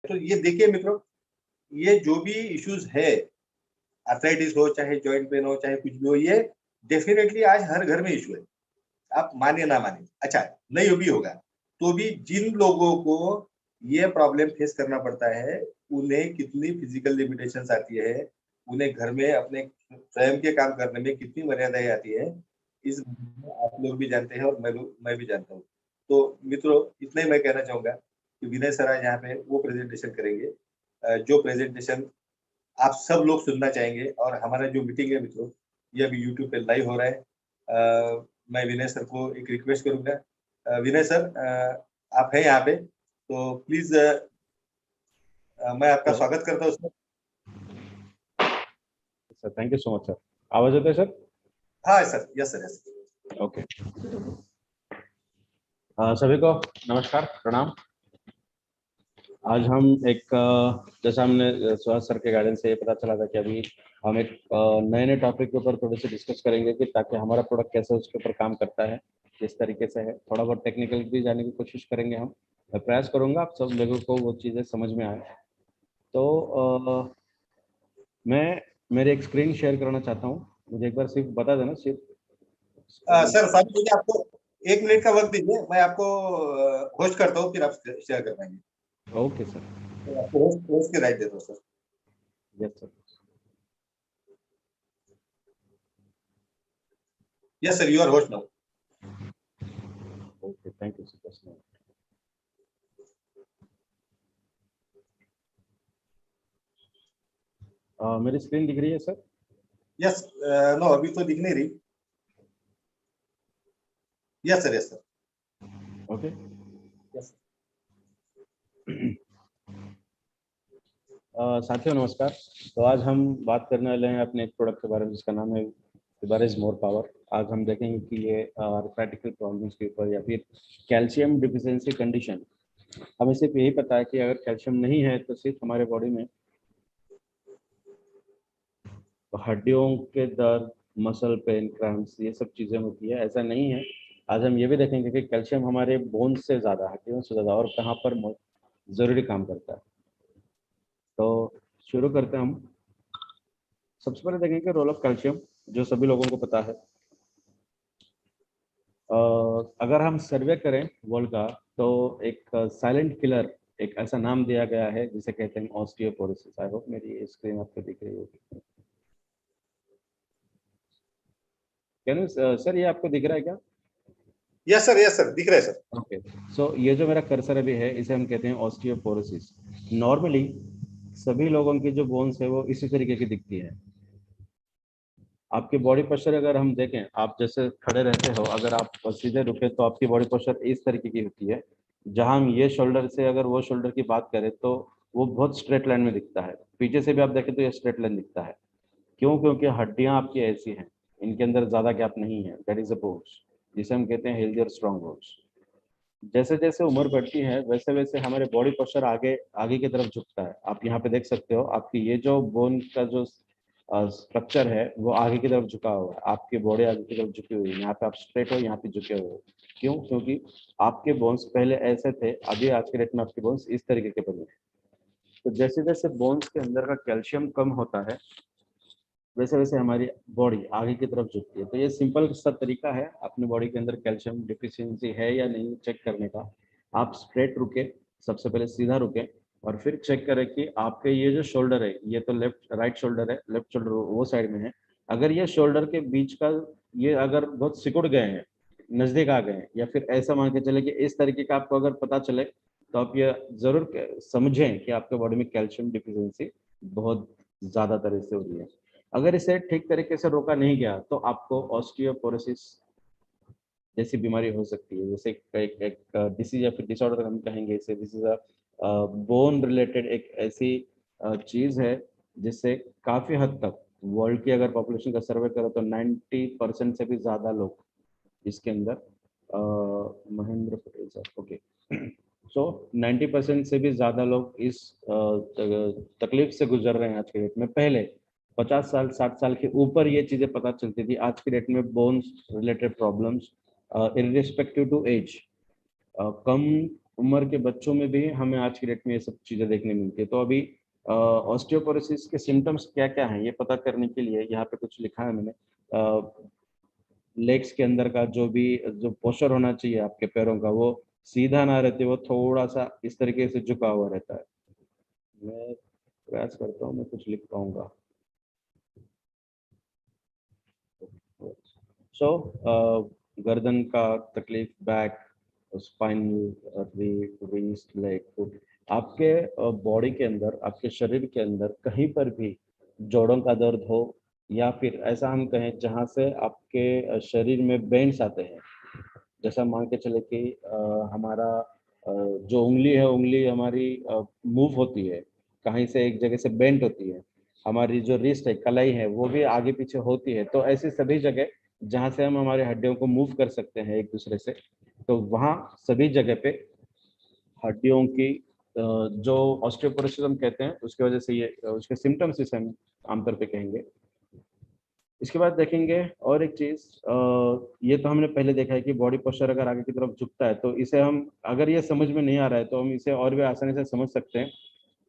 तो ये देखिए मित्रों, ये जो भी इश्यूज है, आर्थराइटिस हो चाहे जॉइंट पेन हो चाहे कुछ भी हो, ये डेफिनेटली आज हर घर में इशू है, आप मानिए ना मानिए। अच्छा, नहीं भी होगा तो भी जिन लोगों को ये प्रॉब्लम फेस करना पड़ता है, उन्हें कितनी फिजिकल लिमिटेशंस आती है, उन्हें घर में अपने स्वयं के काम करने में कितनी मर्यादाएं आती है, इस आप लोग भी जानते हैं और मैं भी जानता हूँ। तो मित्रों, इतना ही मैं कहना चाहूंगा कि विनय सर आज यहाँ पे वो प्रेजेंटेशन करेंगे जो प्रेजेंटेशन आप सब लोग सुनना चाहेंगे। और हमारा जो मीटिंग है मित्रों, ये अभी यूट्यूब पे लाइव हो रहा है। मैं विनय सर को एक रिक्वेस्ट करूंगा, विनय सर आप हैं यहाँ पे, तो प्लीज मैं आपका स्वागत करता हूँ sir. Sir thank you so much sir. आवाज आता है सर? हाँ sir, yes sir, yes. Okay, सभी को नमस्कार, प्रणाम। आज हम एक जैसा हमने सुहास सर के गाइडेंस से ये पता चला था कि अभी हम एक नए नए टॉपिक के ऊपर थोड़े से डिस्कस करेंगे कि ताकि हमारा प्रोडक्ट कैसे उसके ऊपर काम करता है, किस तरीके से है। थोड़ा बहुत टेक्निकल भी जाने की कोशिश करेंगे हम। मैं प्रयास करूंगा आप सब लोगों को वो चीज़ें समझ में आए। तो मैं मेरे एक स्क्रीन शेयर करना चाहता हूँ, मुझे एक बार सिर्फ बता देना सिर्फ। सर साहब मुझे आपको 1 मिनट का वक्त दीजिए, मैं आपको होस्ट करता हूँ, फिर आप शेयर कर पाएंगे। ओके सर, तो आपको होस्ट की राइट देता हूँ sir. Yes sir, yes sir, you are host now. Okay, thank you sir. मेरी स्क्रीन दिख रही है सर? यस, नो अभी तो दिख नहीं रही। Yes sir, yes sir. Okay, yes. साथियों नमस्कार। तो आज हम बात करने वाले हैं अपने एक प्रोडक्ट के बारे में जिसका नाम है इबारिज मोर पावर। आज हम देखेंगे कि ये प्रैक्टिकल प्रॉब्लम्स के ऊपर या फिर कैल्शियम डिफिशिएंसी कंडीशन। हमें सिर्फ यही पता है कि अगर कैल्शियम नहीं है तो सिर्फ हमारे बॉडी में हड्डियों के दर्द, मसल पेन, क्रैम्प्स, ये सब चीज़ें होती है। ऐसा नहीं है। आज हम ये भी देखेंगे कि कैल्शियम हमारे बोन्स से ज़्यादा, हड्डियों से ज़्यादा और कहाँ पर ज़रूरी काम करता है। तो शुरू करते हैं हम। सबसे पहले देखेंगे रोल ऑफ कैल्शियम, जो सभी लोगों को पता है। अगर हम सर्वे करें वर्ल्ड का तो एक साइलेंट किलर, एक ऐसा नाम दिया गया है जिसे कहते हैं ऑस्टियोपोरोसिस। आई होप मेरी स्क्रीन आपको दिख रही होगी। कैन सर, ये आपको दिख रहा है क्या? यस सर, दिख रहा है सर। ओके, सो ये जो मेरा कर्सर अभी है इसे हम कहते हैं ऑस्टियोपोरोसिस। नॉर्मली सभी लोगों की जो बोन्स है वो इसी तरीके की दिखती है। आपकी बॉडी पोस्चर अगर हम देखें, आप जैसे खड़े रहते हो, अगर आप सीधे रुके तो आपकी बॉडी पोस्चर इस तरीके की होती है। जहां हम ये शोल्डर से अगर वो शोल्डर की बात करें तो वो बहुत स्ट्रेट लाइन में दिखता है। पीछे से भी आप देखें तो ये स्ट्रेट लाइन दिखता है। क्यों? क्योंकि हड्डियां आपकी ऐसी हैं, इनके अंदर ज्यादा गैप नहीं है। दैट इज अ बोन्स, जिसे हम कहते हैं हेल्दी और स्ट्रॉन्ग बोन्स। जैसे जैसे उम्र बढ़ती है वैसे वैसे हमारे बॉडी पोस्चर आगे आगे की तरफ झुकता है। आप यहाँ पे देख सकते हो, आपकी ये जो बोन का जो स्ट्रक्चर है वो आगे की तरफ झुका हुआ है। आपकी बॉडी आगे की तरफ झुकी हुई है। यहाँ पे आप स्ट्रेट हो, यहाँ पे झुके हुए हो। क्यों? क्योंकि आपके बोन्स पहले ऐसे थे, अभी आज के डेट में आपके बोन्स इस तरीके के बने हैं। तो जैसे जैसे बोन्स के अंदर का कैल्शियम कम होता है वैसे वैसे हमारी बॉडी आगे की तरफ झुकती है। तो ये सिंपल सा तरीका है अपनी बॉडी के अंदर कैल्शियम डिफिशियंसी है या नहीं चेक करने का। आप स्ट्रेट रुके, सबसे पहले सीधा रुके और फिर चेक करें कि आपके ये जो शोल्डर है, ये तो लेफ्ट राइट शोल्डर है, लेफ्ट शोल्डर वो साइड में है। अगर ये शोल्डर के बीच का ये अगर बहुत सिकुड़ गए हैं, नजदीक आ गए हैं, या फिर ऐसा मान के चले कि इस तरीके का आपको अगर पता चले, तो आप ये जरूर समझें कि आपके बॉडी में कैल्शियम डिफिशियंसी बहुत ज्यादा तरह से हो रही है। अगर इसे ठीक तरीके से रोका नहीं गया तो आपको ऑस्टियोपोरोसिस जैसी बीमारी हो सकती है। जैसे एक डिसीज या फिर डिसऑर्डर हम कहेंगे इसे। This is a bone related एक ऐसी चीज है जिससे काफी हद तक वर्ल्ड की अगर पॉपुलेशन का सर्वे करो तो 90% से भी ज्यादा लोग इसके अंदर महेंद्र पटेल सर, ओके, सो 90% से भी ज्यादा लोग इस तकलीफ से गुजर रहे हैं आज के डेट में। पहले 50 साल 60 साल के ऊपर ये चीजें पता चलती थी। आज की डेट में bones related problems irrespective to age कम उम्र के बच्चों में भी हमें आज की डेट में ये सब चीजें देखने मिलती है। तो अभी ऑस्टियोपोरोसिस के सिम्टम्स क्या क्या हैं ये पता करने के लिए यहाँ पे कुछ लिखा है मैंने। लेग्स के अंदर का जो पोस्चर होना चाहिए आपके पैरों का, वो सीधा ना रहते, वो थोड़ा सा इस तरीके से झुका हुआ रहता है। मैं प्रयास करता हूँ मैं कुछ लिख पाऊंगा। सो गर्दन का तकलीफ, back, spinal, wrist, leg, foot, आपके बॉडी के अंदर, आपके शरीर के अंदर कहीं पर भी जोड़ों का दर्द हो, या फिर ऐसा हम कहें जहाँ से आपके शरीर में बेंड्स आते हैं, जैसा मान के चले कि हमारा जो उंगली है, उंगली हमारी मूव होती है, कहीं से एक जगह से बेंट होती है, हमारी जो रिस्ट है, कलाई है, वो भी आगे पीछे होती है। तो ऐसी सभी जगह जहाँ से हम हमारे हड्डियों को मूव कर सकते हैं एक दूसरे से, तो वहाँ सभी जगह पे हड्डियों की जो ऑस्टियोपोरोसिस हम कहते हैं, उसकी वजह से ये उसके सिम्टम्स इसे हम आमतौर पे कहेंगे। इसके बाद देखेंगे और एक चीज, ये तो हमने पहले देखा है कि बॉडी पोस्चर अगर आगे की तरफ झुकता है तो इसे हम, अगर ये समझ में नहीं आ रहा है तो हम इसे और भी आसानी से समझ सकते हैं।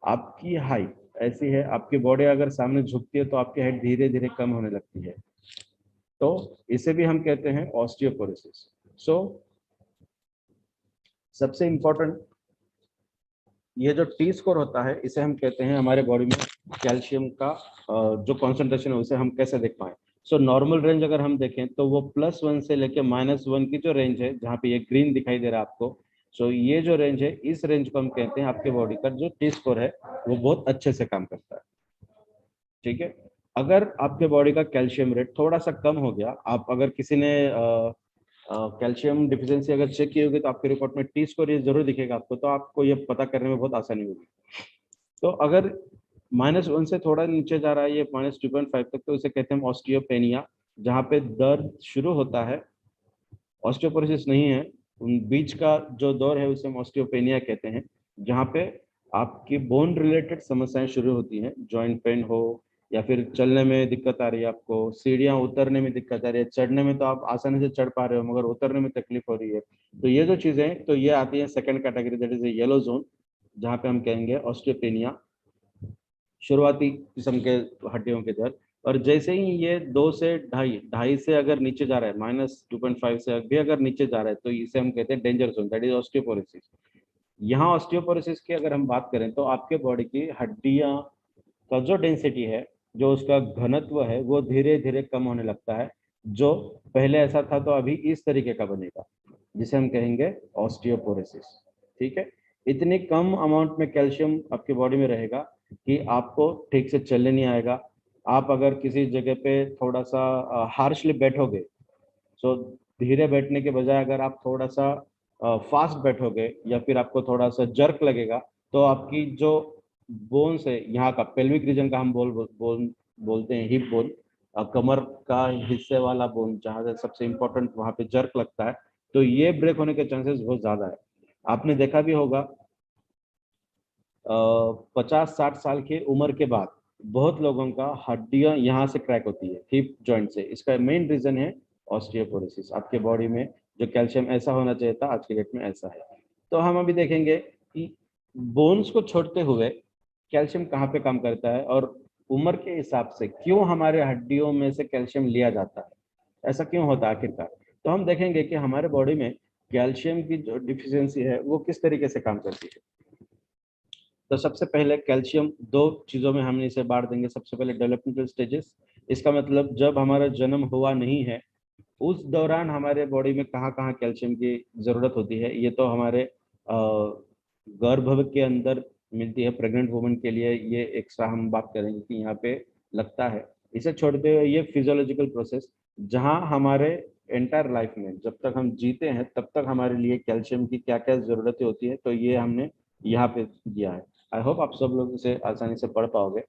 आपकी हाइट ऐसी है, आपकी बॉडी अगर सामने झुकती है तो आपकी हाइट धीरे धीरे कम होने लगती है, तो इसे भी हम कहते हैं ऑस्टियोपोरोसिस। सो सबसे इम्पोर्टेंट ये जो टी स्कोर होता है, इसे हम कहते हैं हमारे बॉडी में कैल्शियम का जो कॉन्सेंट्रेशन है उसे हम कैसे देख पाए। सो नॉर्मल रेंज अगर हम देखें तो वो +1 से लेके -1 की जो रेंज है, जहाँ पे ये ग्रीन दिखाई दे रहा है आपको, सो ये जो रेंज है, इस रेंज को हम कहते हैं आपके बॉडी का जो टी स्कोर है वो बहुत अच्छे से काम करता है। ठीक है, अगर आपके बॉडी का कैल्शियम रेट थोड़ा सा कम हो गया, आप अगर किसी ने कैल्शियम डिफिशिएंसी अगर चेक की होगी तो आपके रिपोर्ट में टी स्कोर ये जरूर दिखेगा आपको, तो आपको ये पता करने में बहुत आसानी होगी। तो अगर -1 से थोड़ा नीचे जा रहा है, ये -2.5 तक, तो इसे कहते हैं ऑस्टियोपेनिया, जहाँ पे दर्द शुरू होता है, ऑस्टियोपोरोसिस नहीं है, उन बीच का जो दौर है उसे हम ऑस्टियोपेनिया कहते हैं, जहाँ पे आपकी बोन रिलेटेड समस्याएं शुरू होती हैं, जॉइंट पेन हो, या फिर चलने में दिक्कत आ रही है आपको, सीढ़ियाँ उतरने में दिक्कत आ रही है, चढ़ने में तो आप आसानी से चढ़ पा रहे हो मगर उतरने में तकलीफ हो रही है, तो ये जो चीजें हैं, तो ये आती है second category, that is a yellow zone, जहाँ पे हम कहेंगे ऑस्टियोपेनिया, शुरुआती किस्म के हड्डियों के दर्द। और जैसे ही ये 2 से ढाई से अगर नीचे जा रहा है, -2.5 से भी अगर नीचे जा रहा है, तो इसे हम कहते हैं danger zone, that is osteoporosis. यहाँ ऑस्टियोपोरोसिस की अगर हम बात करें तो आपके बॉडी की हड्डियां का जो डेंसिटी है, जो उसका घनत्व है, वो धीरे धीरे कम होने लगता है, जो पहले ऐसा था तो अभी इस तरीके का बनेगा, जिसे हम कहेंगे ऑस्टियोपोरोसिस। ठीक है, इतनी कम अमाउंट में कैल्शियम आपके बॉडी में रहेगा कि आपको ठीक से चलने नहीं आएगा। आप अगर किसी जगह पे थोड़ा सा हार्शली बैठोगे, सो धीरे बैठने के बजाय अगर आप थोड़ा सा फास्ट बैठोगे, या फिर आपको थोड़ा सा जर्क लगेगा, तो आपकी जो बोन्स है, यहाँ का पेल्विक रीजन का हम बोलते हैं हिप बोन, कमर का हिस्से वाला बोन, जहाँ से सबसे इम्पोर्टेंट वहाँ पे जर्क लगता है, तो ये ब्रेक होने के चांसेस बहुत ज्यादा है। आपने देखा भी होगा 50-60 साल की उम्र के बाद बहुत लोगों का हड्डियां यहाँ से क्रैक होती है, हिप जॉइंट से। इसका मेन रीजन है ऑस्टियोपोरोसिस। आपके बॉडी में जो कैल्शियम ऐसा होना चाहिए था, आज के डेट में ऐसा है। तो हम अभी देखेंगे कि बोन्स को छोड़ते हुए कैल्शियम कहाँ पे काम करता है, और उम्र के हिसाब से क्यों हमारे हड्डियों में से कैल्शियम लिया जाता है, ऐसा क्यों होता है आखिरकार। तो हम देखेंगे कि हमारे बॉडी में कैल्शियम की जो डिफिशियंसी है वो किस तरीके से काम करती है। तो सबसे पहले कैल्शियम 2 चीजों में हम इसे बांट देंगे। सबसे पहले डेवलपमेंटल स्टेजेस, इसका मतलब जब हमारा जन्म हुआ नहीं है उस दौरान हमारे बॉडी में कहाँ कहाँ कैल्शियम की जरूरत होती है, ये तो हमारे गर्भ के अंदर मिलती है। प्रेग्नेंट वुमन के लिए ये एक्स्ट्रा हम बात करेंगे कि यहाँ पे लगता है। इसे छोड़ते हुए ये फिजियोलॉजिकल प्रोसेस, जहाँ हमारे एंटायर लाइफ में जब तक हम जीते हैं तब तक हमारे लिए कैल्शियम की क्या क्या जरूरतें होती है, तो ये हमने यहाँ पे दिया है। आई होप आप सब लोग इसे आसानी से पढ़ पाओगे।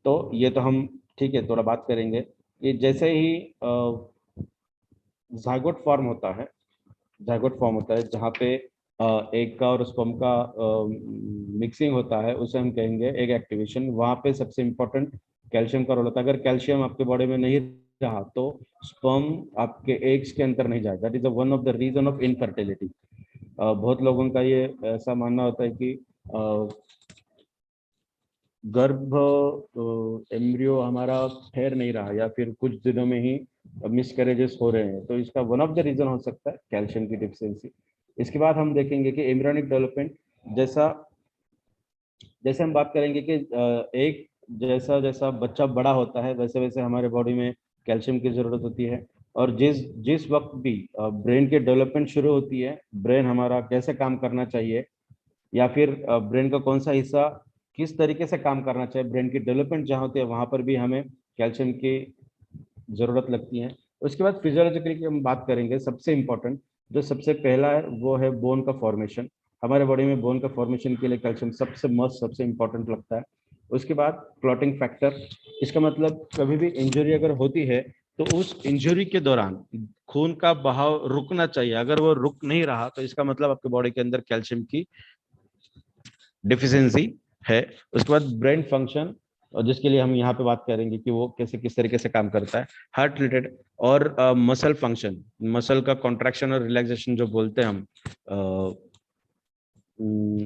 तो ये तो हम ठीक है थोड़ा बात करेंगे कि जैसे ही जाइगोट फॉर्म होता है, जाइगोट फॉर्म होता है जहाँ पे एग का और स्पर्म का मिक्सिंग होता है, उसे हम कहेंगे एग एक्टिवेशन। वहाँ पे सबसे इम्पोर्टेंट कैल्शियम का रोल होता है। अगर कैल्शियम आपके बॉडी में नहीं रहा तो स्पर्म आपके एग्स के अंदर नहीं जाएगा। That is one of the reason of infertility. बहुत लोगों का ये ऐसा मानना होता है कि गर्भ एम्ब्रियो हमारा ठहर नहीं रहा या फिर कुछ दिनों में ही मिसकैरेजेस हो रहे हैं, तो इसका वन ऑफ द रीजन हो सकता है कैल्शियम की डिफिशियंसी। इसके बाद हम देखेंगे कि एम्ब्रियोनिक डेवलपमेंट, जैसा जैसे हम बात करेंगे कि एक जैसा जैसा बच्चा बड़ा होता है वैसे वैसे हमारे बॉडी में कैल्शियम की जरूरत होती है। और जिस जिस वक्त भी ब्रेन की डेवलपमेंट शुरू होती है, ब्रेन हमारा कैसे काम करना चाहिए या फिर ब्रेन का कौन सा हिस्सा किस तरीके से काम करना चाहिए, ब्रेन की डेवलपमेंट जहाँ होती है वहां पर भी हमें कैल्शियम की जरूरत लगती है। उसके बाद फिजियोलॉजिकली की हम बात करेंगे, सबसे इंपॉर्टेंट जो सबसे पहला है वो है बोन का फॉर्मेशन। हमारे बॉडी में बोन का फॉर्मेशन के लिए कैल्शियम सबसे मस्ट सबसे इंपॉर्टेंट लगता है। उसके बाद क्लॉटिंग फैक्टर, इसका मतलब कभी भी इंजरी अगर होती है तो उस इंजरी के दौरान खून का बहाव रुकना चाहिए, अगर वो रुक नहीं रहा तो इसका मतलब आपके बॉडी के अंदर कैल्शियम की डिफिशियंसी है। उसके बाद ब्रेन फंक्शन, और जिसके लिए हम यहाँ पे बात करेंगे कि वो कैसे किस तरीके से काम करता है, हार्ट रिलेटेड। और मसल फंक्शन, मसल का कॉन्ट्रैक्शन और रिलैक्सेशन जो बोलते हैं हम,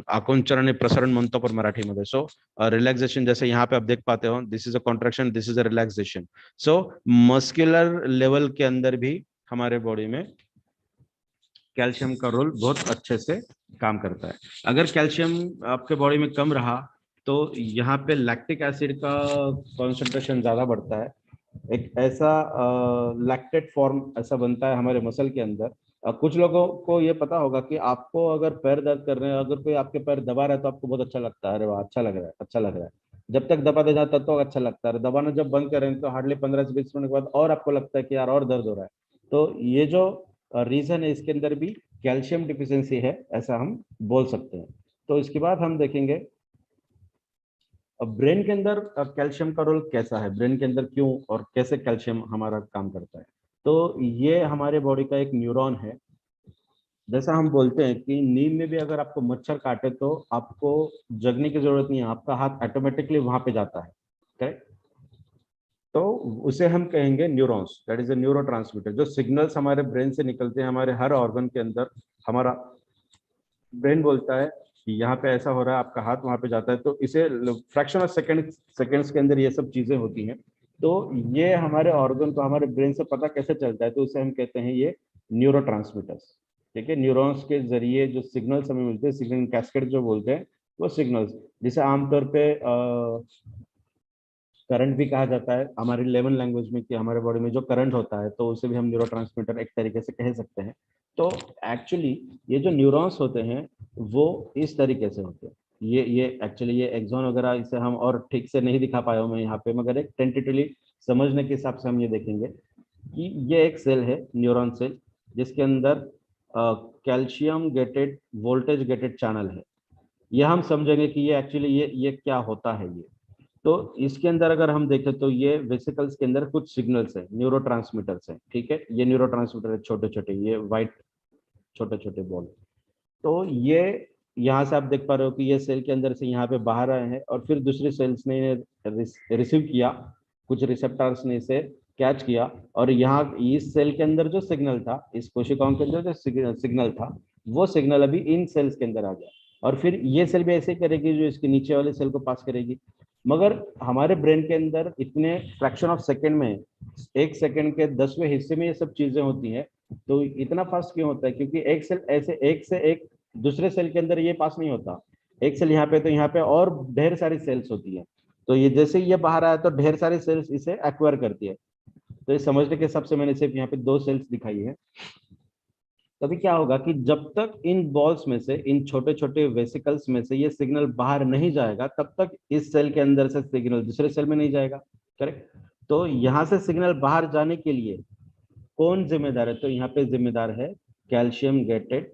आकुंचन आणि प्रसारण म्हणतो आपण मराठीमध्ये। सो रिलॅक्सेशन, जैसे यहाँ पे आप देख पाते हो, this is a contraction, this is a relaxation. So muscular level के अंदर भी हमारे बॉडी में कैल्शियम का रोल बहुत अच्छे से काम करता है। अगर कैल्शियम आपके बॉडी में कम रहा तो यहाँ पे लैक्टिक एसिड का कॉन्सेंट्रेशन ज्यादा बढ़ता है। एक ऐसा लैक्टेट फॉर्म ऐसा बनता है हमारे मसल के अंदर। कुछ लोगों को ये पता होगा कि आपको अगर पैर दर्द कर रहे हैं, अगर कोई आपके पैर दबा रहा है तो आपको बहुत अच्छा लगता है, अरे वाह अच्छा लग रहा है, अच्छा लग रहा है। जब तक दबाते जाता तो अच्छा लगता है, दबाना जब बंद करें तो हार्डली 15 से 20 मिनट के बाद और आपको लगता है कि यार और दर्द हो रहा है। तो ये जो रीजन है इसके अंदर भी कैल्शियम डिफिशियंसी है, ऐसा हम बोल सकते हैं। तो इसके बाद हम देखेंगे अब ब्रेन के अंदर कैल्शियम का रोल कैसा है, ब्रेन के अंदर क्यों और कैसे कैल्शियम हमारा काम करता है। तो ये हमारे बॉडी का एक न्यूरॉन है। जैसा हम बोलते हैं कि नींद में भी अगर आपको मच्छर काटे तो आपको जगने की जरूरत नहीं है, आपका हाथ ऑटोमेटिकली वहां पे जाता है, करेक्ट। तो उसे हम कहेंगे neurons, that is a neuro transmitter. जो सिग्नल्स हमारे ब्रेन से निकलते हैं हमारे हर ऑर्गन के अंदर, हमारा ब्रेन बोलता है कि यहाँ पे ऐसा हो रहा है, आपका हाथ वहां पे जाता है, तो इसे फ्रैक्शन ऑफ सेकेंड्स के अंदर ये सब चीजें होती हैं। तो ये हमारे ऑर्गन को हमारे ब्रेन से पता कैसे चलता है, तो उसे हम कहते हैं ये न्यूरो ट्रांसमीटर्स। ठीक है, न्यूरॉन्स के जरिए जो सिग्नल्स हमें मिलते हैं, सिग्नल कैस्केड जो बोलते हैं, वो सिग्नल्स जिसे आमतौर पे करंट भी कहा जाता है हमारी लेमन लैंग्वेज में, कि हमारे बॉडी में जो करंट होता है तो उसे भी हम न्यूरोट्रांसमीटर एक तरीके से कह सकते हैं। तो एक्चुअली ये जो न्यूरॉन्स होते हैं वो इस तरीके से होते हैं। ये एक्चुअली ये एक्सॉन वगैरह इसे हम और ठीक से नहीं दिखा पाया हूँ मैं यहाँ पे, मगर एक टेंटेटिवली समझने के हिसाब से हम ये देखेंगे कि ये एक सेल है, न्यूरॉन सेल, जिसके अंदर calcium gated voltage gated channel है। ये हम समझेंगे कि ये एक्चुअली ये क्या होता है ये। तो इसके अंदर अगर हम देखें तो ये वेसिकल्स के अंदर कुछ सिग्नल्स है, न्यूरोट्रांसमीटर्स है। ठीक है, ये न्यूरोट्रांसमीटर है छोटे छोटे, ये वाइट छोटे छोटे बॉल। तो ये यहाँ से आप देख पा रहे हो कि ये सेल के अंदर से यहाँ पे बाहर आए हैं और फिर दूसरी सेल्स ने रिसीव किया, कुछ रिसेप्टर्स ने इसे कैच किया, और यहाँ इस सेल के अंदर जो सिग्नल था, इस कोशिकाओं के अंदर जो सिग्नल था, वो सिग्नल अभी इन सेल्स के अंदर आ गया, और फिर ये सेल भी ऐसे करेगी जो इसके नीचे वाले सेल को पास करेगी। मगर हमारे ब्रेन के अंदर इतने फ्रैक्शन ऑफ सेकेंड में, 1 सेकेंड के 10वें हिस्से में ये सब चीजें होती हैं। तो इतना फास्ट क्यों होता है, क्योंकि एक सेल ऐसे एक से एक दूसरे सेल के अंदर ये पास नहीं होता। एक सेल यहाँ पे तो यहाँ पे और ढेर सारी सेल्स होती है, तो ये जैसे ये बाहर आया तो ढेर सारी सेल्स इसे एक्वायर करती है। तो ये समझने के हिसाब से मैंने सिर्फ यहाँ पे 2 सेल्स दिखाई है। तभी क्या होगा कि जब तक इन बॉल्स में से, इन छोटे छोटे वेसिकल्स में से ये सिग्नल बाहर नहीं जाएगा, तब तक इस सेल के अंदर से सिग्नल दूसरे सेल में नहीं जाएगा, करेक्ट। तो यहाँ से सिग्नल बाहर जाने के लिए कौन जिम्मेदार है, तो यहाँ पे जिम्मेदार है calcium gated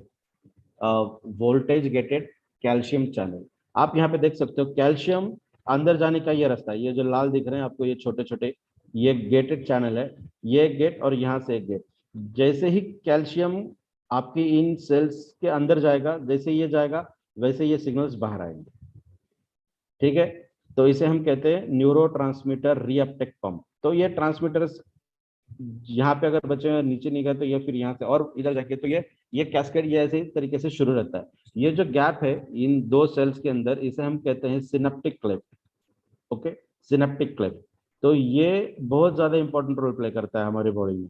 voltage gated calcium channel. आप यहाँ पे देख सकते हो कैल्शियम अंदर जाने का ये रास्ता है, ये जो लाल दिख रहे हैं आपको, ये छोटे छोटे, ये गेटेड चैनल है, ये गेट और यहाँ से एक गेट। जैसे ही कैल्शियम आपकी इन सेल्स के अंदर जाएगा, जैसे ये जाएगा वैसे ये सिग्नल्स बाहर आएंगे। ठीक है, तो इसे हम कहते हैं न्यूरो ट्रांसमीटर रीअपटेक पंप। तो ये ट्रांसमीटर्स यहाँ पे अगर बच्चे नीचे नहीं गए तो ये फिर यहाँ से और इधर जाके, तो ये कैस्केड ये ऐसे तरीके से शुरू रहता है। ये जो गैप है इन दो सेल्स के अंदर, इसे हम कहते हैं synaptic cleft. Okay, synaptic cleft. तो ये बहुत ज्यादा इंपॉर्टेंट रोल प्ले करता है हमारी बॉडी में।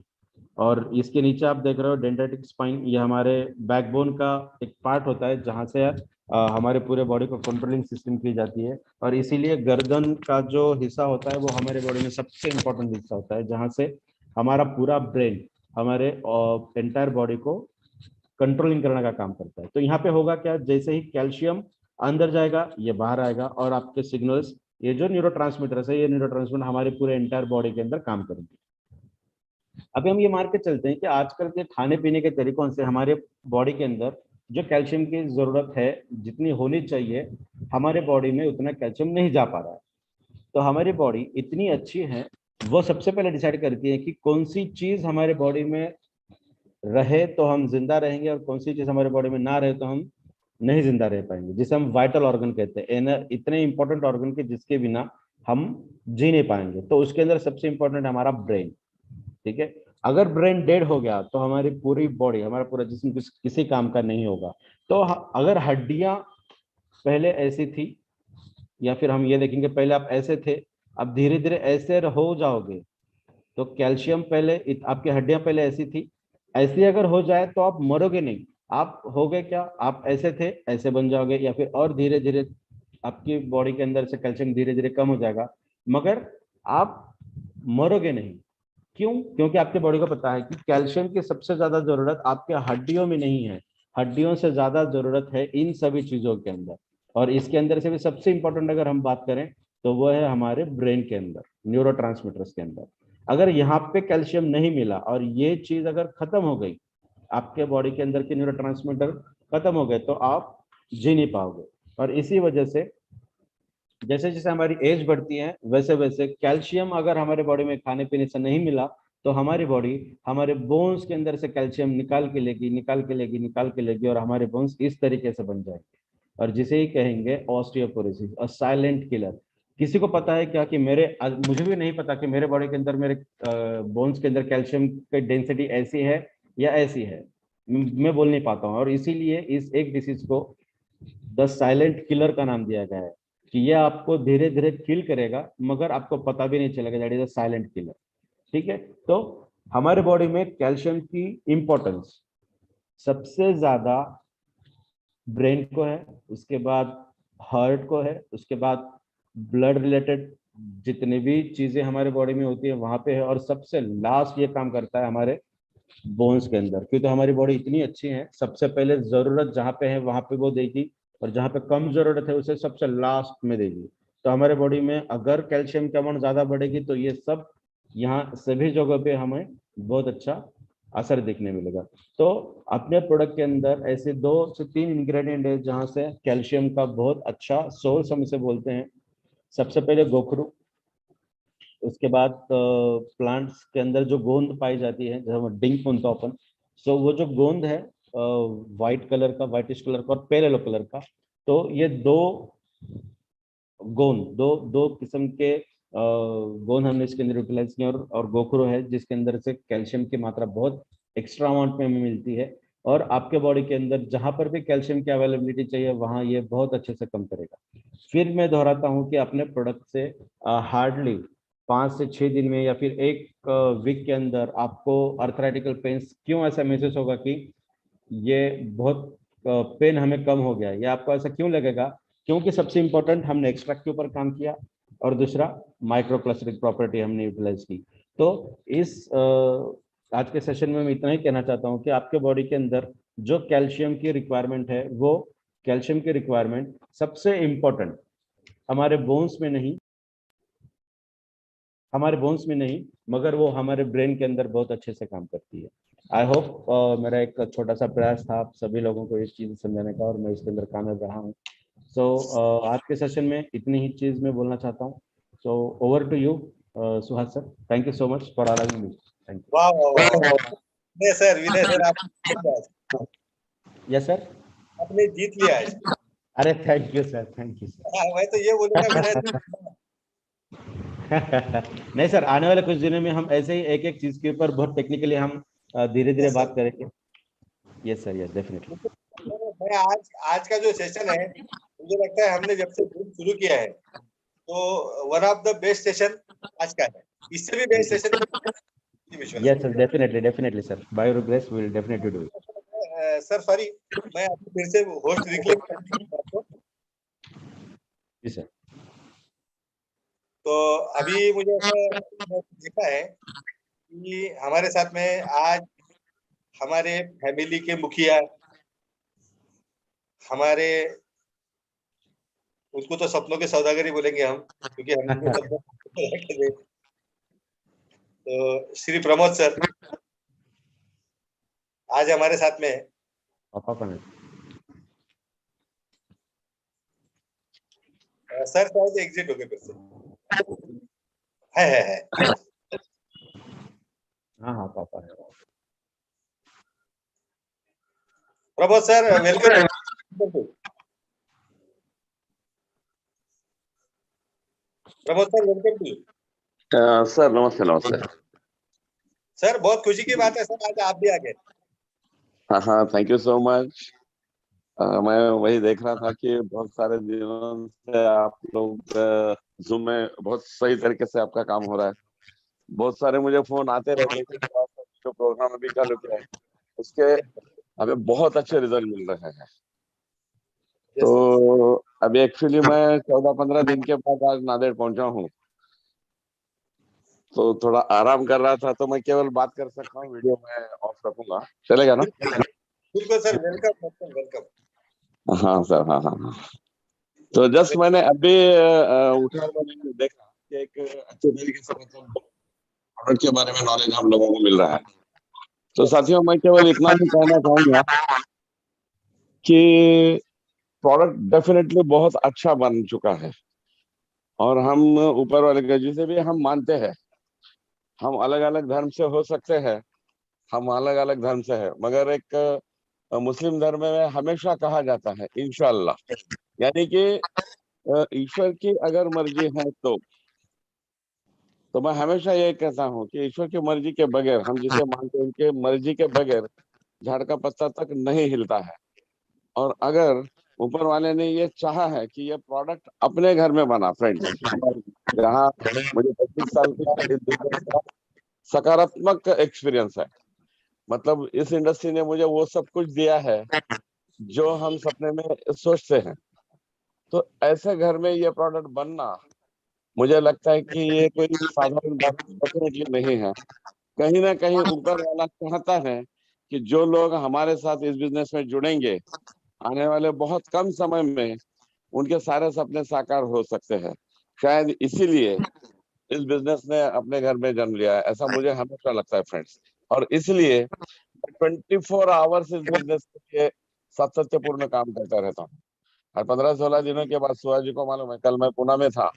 और इसके नीचे आप देख रहे हो डेंड्राइटिक स्पाइन, ये हमारे बैकबोन का एक पार्ट होता है जहाँ से हमारे पूरे बॉडी को कंट्रोलिंग सिस्टम की जाती है। और इसीलिए गर्दन का जो हिस्सा होता है वो हमारे बॉडी में सबसे इंपॉर्टेंट हिस्सा होता है, जहाँ से हमारा पूरा ब्रेन हमारे एंटायर बॉडी को कंट्रोलिंग करने का काम करता है। तो यहाँ पे होगा क्या, जैसे ही कैल्शियम अंदर जाएगा ये बाहर आएगा, और आपके सिग्नल्स, ये जो न्यूरोट्रांसमीटर्स है, ये न्यूरोट्रांसमीटर हमारे पूरे एंटायर बॉडी के अंदर काम करेंगे। अभी हम ये मान के चलते हैं कि आजकल के खाने पीने के तरीकों से हमारे बॉडी के अंदर जो कैल्शियम की जरूरत है, जितनी होनी चाहिए, हमारे बॉडी में उतना कैल्शियम नहीं जा पा रहा है। तो हमारी बॉडी इतनी अच्छी है, वो सबसे पहले डिसाइड करती है कि कौन सी चीज हमारे बॉडी में रहे तो हम जिंदा रहेंगे, और कौन सी चीज हमारे बॉडी में ना रहे तो हम नहीं जिंदा रह पाएंगे, जिसे हम वाइटल ऑर्गन कहते हैं। इतने इंपॉर्टेंट ऑर्गन के जिसके बिना हम जी नहीं पाएंगे। तो उसके अंदर सबसे इंपॉर्टेंट हमारा ब्रेन। ठीक है, अगर ब्रेन डेड हो गया तो हमारी पूरी बॉडी, हमारा पूरा जिस्म किसी काम का नहीं होगा। तो अगर हड्डियां पहले ऐसी थी, या फिर हम ये देखेंगे पहले आप ऐसे थे, अब धीरे धीरे ऐसे हो जाओगे, तो कैल्शियम पहले आपकी हड्डियां पहले ऐसी थी, ऐसी अगर हो जाए तो आप मरोगे नहीं। आप हो गए क्या, आप ऐसे थे ऐसे बन जाओगे, या फिर और धीरे धीरे आपकी बॉडी के अंदर से कैल्शियम धीरे धीरे कम हो जाएगा, मगर आप मरोगे नहीं। क्यों? क्योंकि आपके बॉडी को पता है कि कैल्शियम की सबसे ज्यादा जरूरत आपके हड्डियों में नहीं है, हड्डियों से ज्यादा जरूरत है इन सभी चीजों के अंदर। और इसके अंदर से भी सबसे इंपॉर्टेंट अगर हम बात करें तो वो है हमारे ब्रेन के अंदर, न्यूरोट्रांसमीटर्स के अंदर। अगर यहाँ पे कैल्शियम नहीं मिला और ये चीज अगर खत्म हो गई, आपके बॉडी के अंदर के न्यूरोट्रांसमीटर खत्म हो गए, तो आप जी नहीं पाओगे। और इसी वजह से जैसे जैसे हमारी एज बढ़ती है, वैसे वैसे कैल्शियम अगर हमारे बॉडी में खाने पीने से नहीं मिला, तो हमारी बॉडी हमारे बोन्स के अंदर से कैल्शियम निकाल के लेगी, निकाल के लेगी, निकाल के लेगी, और हमारे बोन्स इस तरीके से बन जाएंगे। और जिसे ही कहेंगे ऑस्टियोपोरोसिस, और साइलेंट किलर। किसी को पता है क्या कि मुझे भी नहीं पता कि मेरे बॉडी के अंदर, मेरे बोन्स के अंदर कैल्शियम की डेंसिटी ऐसी है या ऐसी है, मैं बोल नहीं पाता हूँ। और इसीलिए इस एक डिसीज को द साइलेंट किलर का नाम दिया गया है, कि ये आपको धीरे धीरे किल करेगा मगर आपको पता भी नहीं चलेगा, that is a silent killer. ठीक है, तो हमारे बॉडी में कैल्शियम की इंपॉर्टेंस सबसे ज्यादा ब्रेन को है, उसके बाद हार्ट को है, उसके बाद ब्लड रिलेटेड जितनी भी चीजें हमारे बॉडी में होती है वहां पे है, और सबसे लास्ट ये काम करता है हमारे बोन्स के अंदर। क्योंकि हमारी बॉडी इतनी अच्छी है, सबसे पहले जरूरत जहाँ पे है वहां पे वो देगी, और जहाँ पे कम जरूरत है उसे सबसे लास्ट में देगी। तो हमारे बॉडी में अगर कैल्शियम की अमाउंट ज्यादा बढ़ेगी तो ये सब यहाँ सभी जगहों पे हमें बहुत अच्छा असर देखने मिलेगा। तो अपने प्रोडक्ट के अंदर ऐसे 2 से 3 इंग्रेडिएंट है जहाँ से कैल्शियम का बहुत अच्छा सोर्स हम इसे बोलते हैं। सबसे पहले गोखरू, उसके बाद प्लांट्स के अंदर जो गोंद पाई जाती है, जैसे डिंक बोलते अपन, सो वो जो गोंद है व्हाइट कलर का, व्हाइटिश कलर का और पेल येलो कलर का, तो ये दो दो किस्म के गोंद हमने इसके अंदर यूटिलाइज किए, और गोखरू है जिसके अंदर से कैल्शियम की मात्रा बहुत एक्स्ट्रा अमाउंट में हमें मिलती है। और आपके बॉडी के अंदर जहां पर भी कैल्शियम की अवेलेबिलिटी चाहिए वहां ये बहुत अच्छे से कम करेगा। फिर मैं दोहराता हूँ कि अपने प्रोडक्ट से हार्डली 5 से 6 दिन में या फिर एक वीक के अंदर आपको अर्थराइटिकल पेन्स क्यों ऐसा महसूस होगा कि ये बहुत पेन हमें कम हो गया है, या आपको ऐसा क्यों लगेगा, क्योंकि सबसे इंपॉर्टेंट हमने एक्सट्रैक्ट के ऊपर काम किया, और दूसरा माइक्रोप्लास्टिक प्रॉपर्टी हमने यूटिलाइज की। तो इस आज के सेशन में मैं इतना ही कहना चाहता हूँ कि आपके बॉडी के अंदर जो कैल्शियम की रिक्वायरमेंट है, वो कैल्शियम की रिक्वायरमेंट सबसे इंपॉर्टेंट हमारे बोन्स में नहीं, मगर वो हमारे ब्रेन के अंदर बहुत अच्छे से काम करती है। आई होप मेरा एक छोटा सा प्रयास था आप सभी लोगों को इस चीज समझाने का, और मैं इसके अंदर कामयाब रहा हूँ। सो आज के सेशन में इतनी ही चीज मैं बोलना चाहता हूँ। So over to you Suhas sir, thank you so much for allowing me. Thank you. वाह वाह वाह, विनय सर आप यस सर। आपने जीत लिया आज। अरे thank you sir, thank you sir. मैं तो ये बोलूंगा विनय सर, नहीं सर, आने वाले कुछ दिनों में हम ऐसे ही एक एक चीज के ऊपर बहुत टेक्निकली हम धीरे धीरे Yes, sir. बात करेंगे। Yes sir, yes definitely. मैं आज आज का जो सेशन है, मुझे लगता है हमने जब से ग्रुप शुरू किया है, तो one of the best session आज का है। इससे भी best session Vishwanath. Yes sir, definitely definitely sir, by your grace we will definitely do it. Sir sorry, मैं अभी फिर से होस्ट रिक्लेम करता हूँ। जी सर। तो अभी मुझे ऐसा देखा है कि हमारे साथ में आज हमारे फैमिली के मुखिया, हमारे, उसको तो सपनों के सौदागर ही बोलेंगे हम, क्योंकि हम उनके सपने तो श्री प्रमोद सर आज हमारे साथ में है। पापा का नहीं। सर शायद एग्जिट हो गए फिर से। है। हाँ हाँ पापा है। Pramod sir welcome. Pramod sir welcome to. Sir नमस्ते नमस्ते। सर बहुत खुशी की बात है सर, आज आप भी आ गए। हाँ हाँ, थैंक यू सो मच। मैं वही देख रहा था कि बहुत सारे दिनों से आप लोग जूम में बहुत सही तरीके से आपका काम हो रहा है। बहुत सारे मुझे फोन आते रहते हैं कि जो प्रोग्राम अभी चालू किया है उसके हमें बहुत अच्छे रिजल्ट मिल रहे हैं। तो अभी एक्चुअली मैं 14-15 दिन के बाद आज नांदेड़ पहुंचा हूँ, तो थोड़ा आराम कर रहा था, तो मैं केवल बात कर सकता हूँ, वीडियो में ऑफ रखूंगा, चलेगा ना? बिल्कुल सर, वेलकम वेलकम। हाँ सर, हाँ हाँ हाँ। तो जस्ट मैंने अभी उठा और मैंने देखा कि एक अच्छे तरीके से मतलब प्रोडक्ट के बारे में नॉलेज हम लोगों को मिल रहा है। तो साथियों, मैं केवल इतना ही कहना चाहूंगा कि प्रोडक्ट डेफिनेटली बहुत अच्छा बन चुका है, और हम ऊपर वाले का जिसे भी हम मानते हैं, हम अलग अलग धर्म से हो सकते हैं, हम अलग अलग धर्म से है, मगर एक मुस्लिम धर्म में हमेशा कहा जाता है इंशाअल्लाह, यानी कि ईश्वर की अगर मर्जी है तो मैं हमेशा ये कहता हूँ कि ईश्वर की मर्जी के बगैर, हम जिसे मानते हैं उनके मर्जी के बगैर झाड़ का पत्ता तक नहीं हिलता है। और अगर ऊपर वाले ने ये चाहा है कि ये प्रोडक्ट अपने घर में बना, फ्रेंड्स, जहाँ मुझे 25 साल का इस बिजनेस का सकारात्मक एक्सपीरियंस है, मतलब इस इंडस्ट्री ने मुझे वो सब कुछ दिया है जो हम सपने में सोचते हैं। तो ऐसे घर में ये प्रोडक्ट बनना, मुझे लगता है कि ये कोई साधारण बात डेफिनेटली नहीं है। कहीं ना कहीं ऊपर वाला चाहता है कि जो लोग हमारे साथ इस बिजनेस में जुड़ेंगे, आने वाले बहुत कम समय में उनके सारे सपने साकार हो सकते हैं। शायद इसीलिए इस बिजनेस ने अपने घर में जन्म लिया है, ऐसा मुझे हमेशा लगता है फ्रेंड्स। और इसलिए 24 आवर्स इस बिजनेस के लिए सातत्यपूर्ण काम करता रहता हूँ। और 15-16 दिनों के बाद सुहा जी को मालूम है, कल मैं पुणे में था,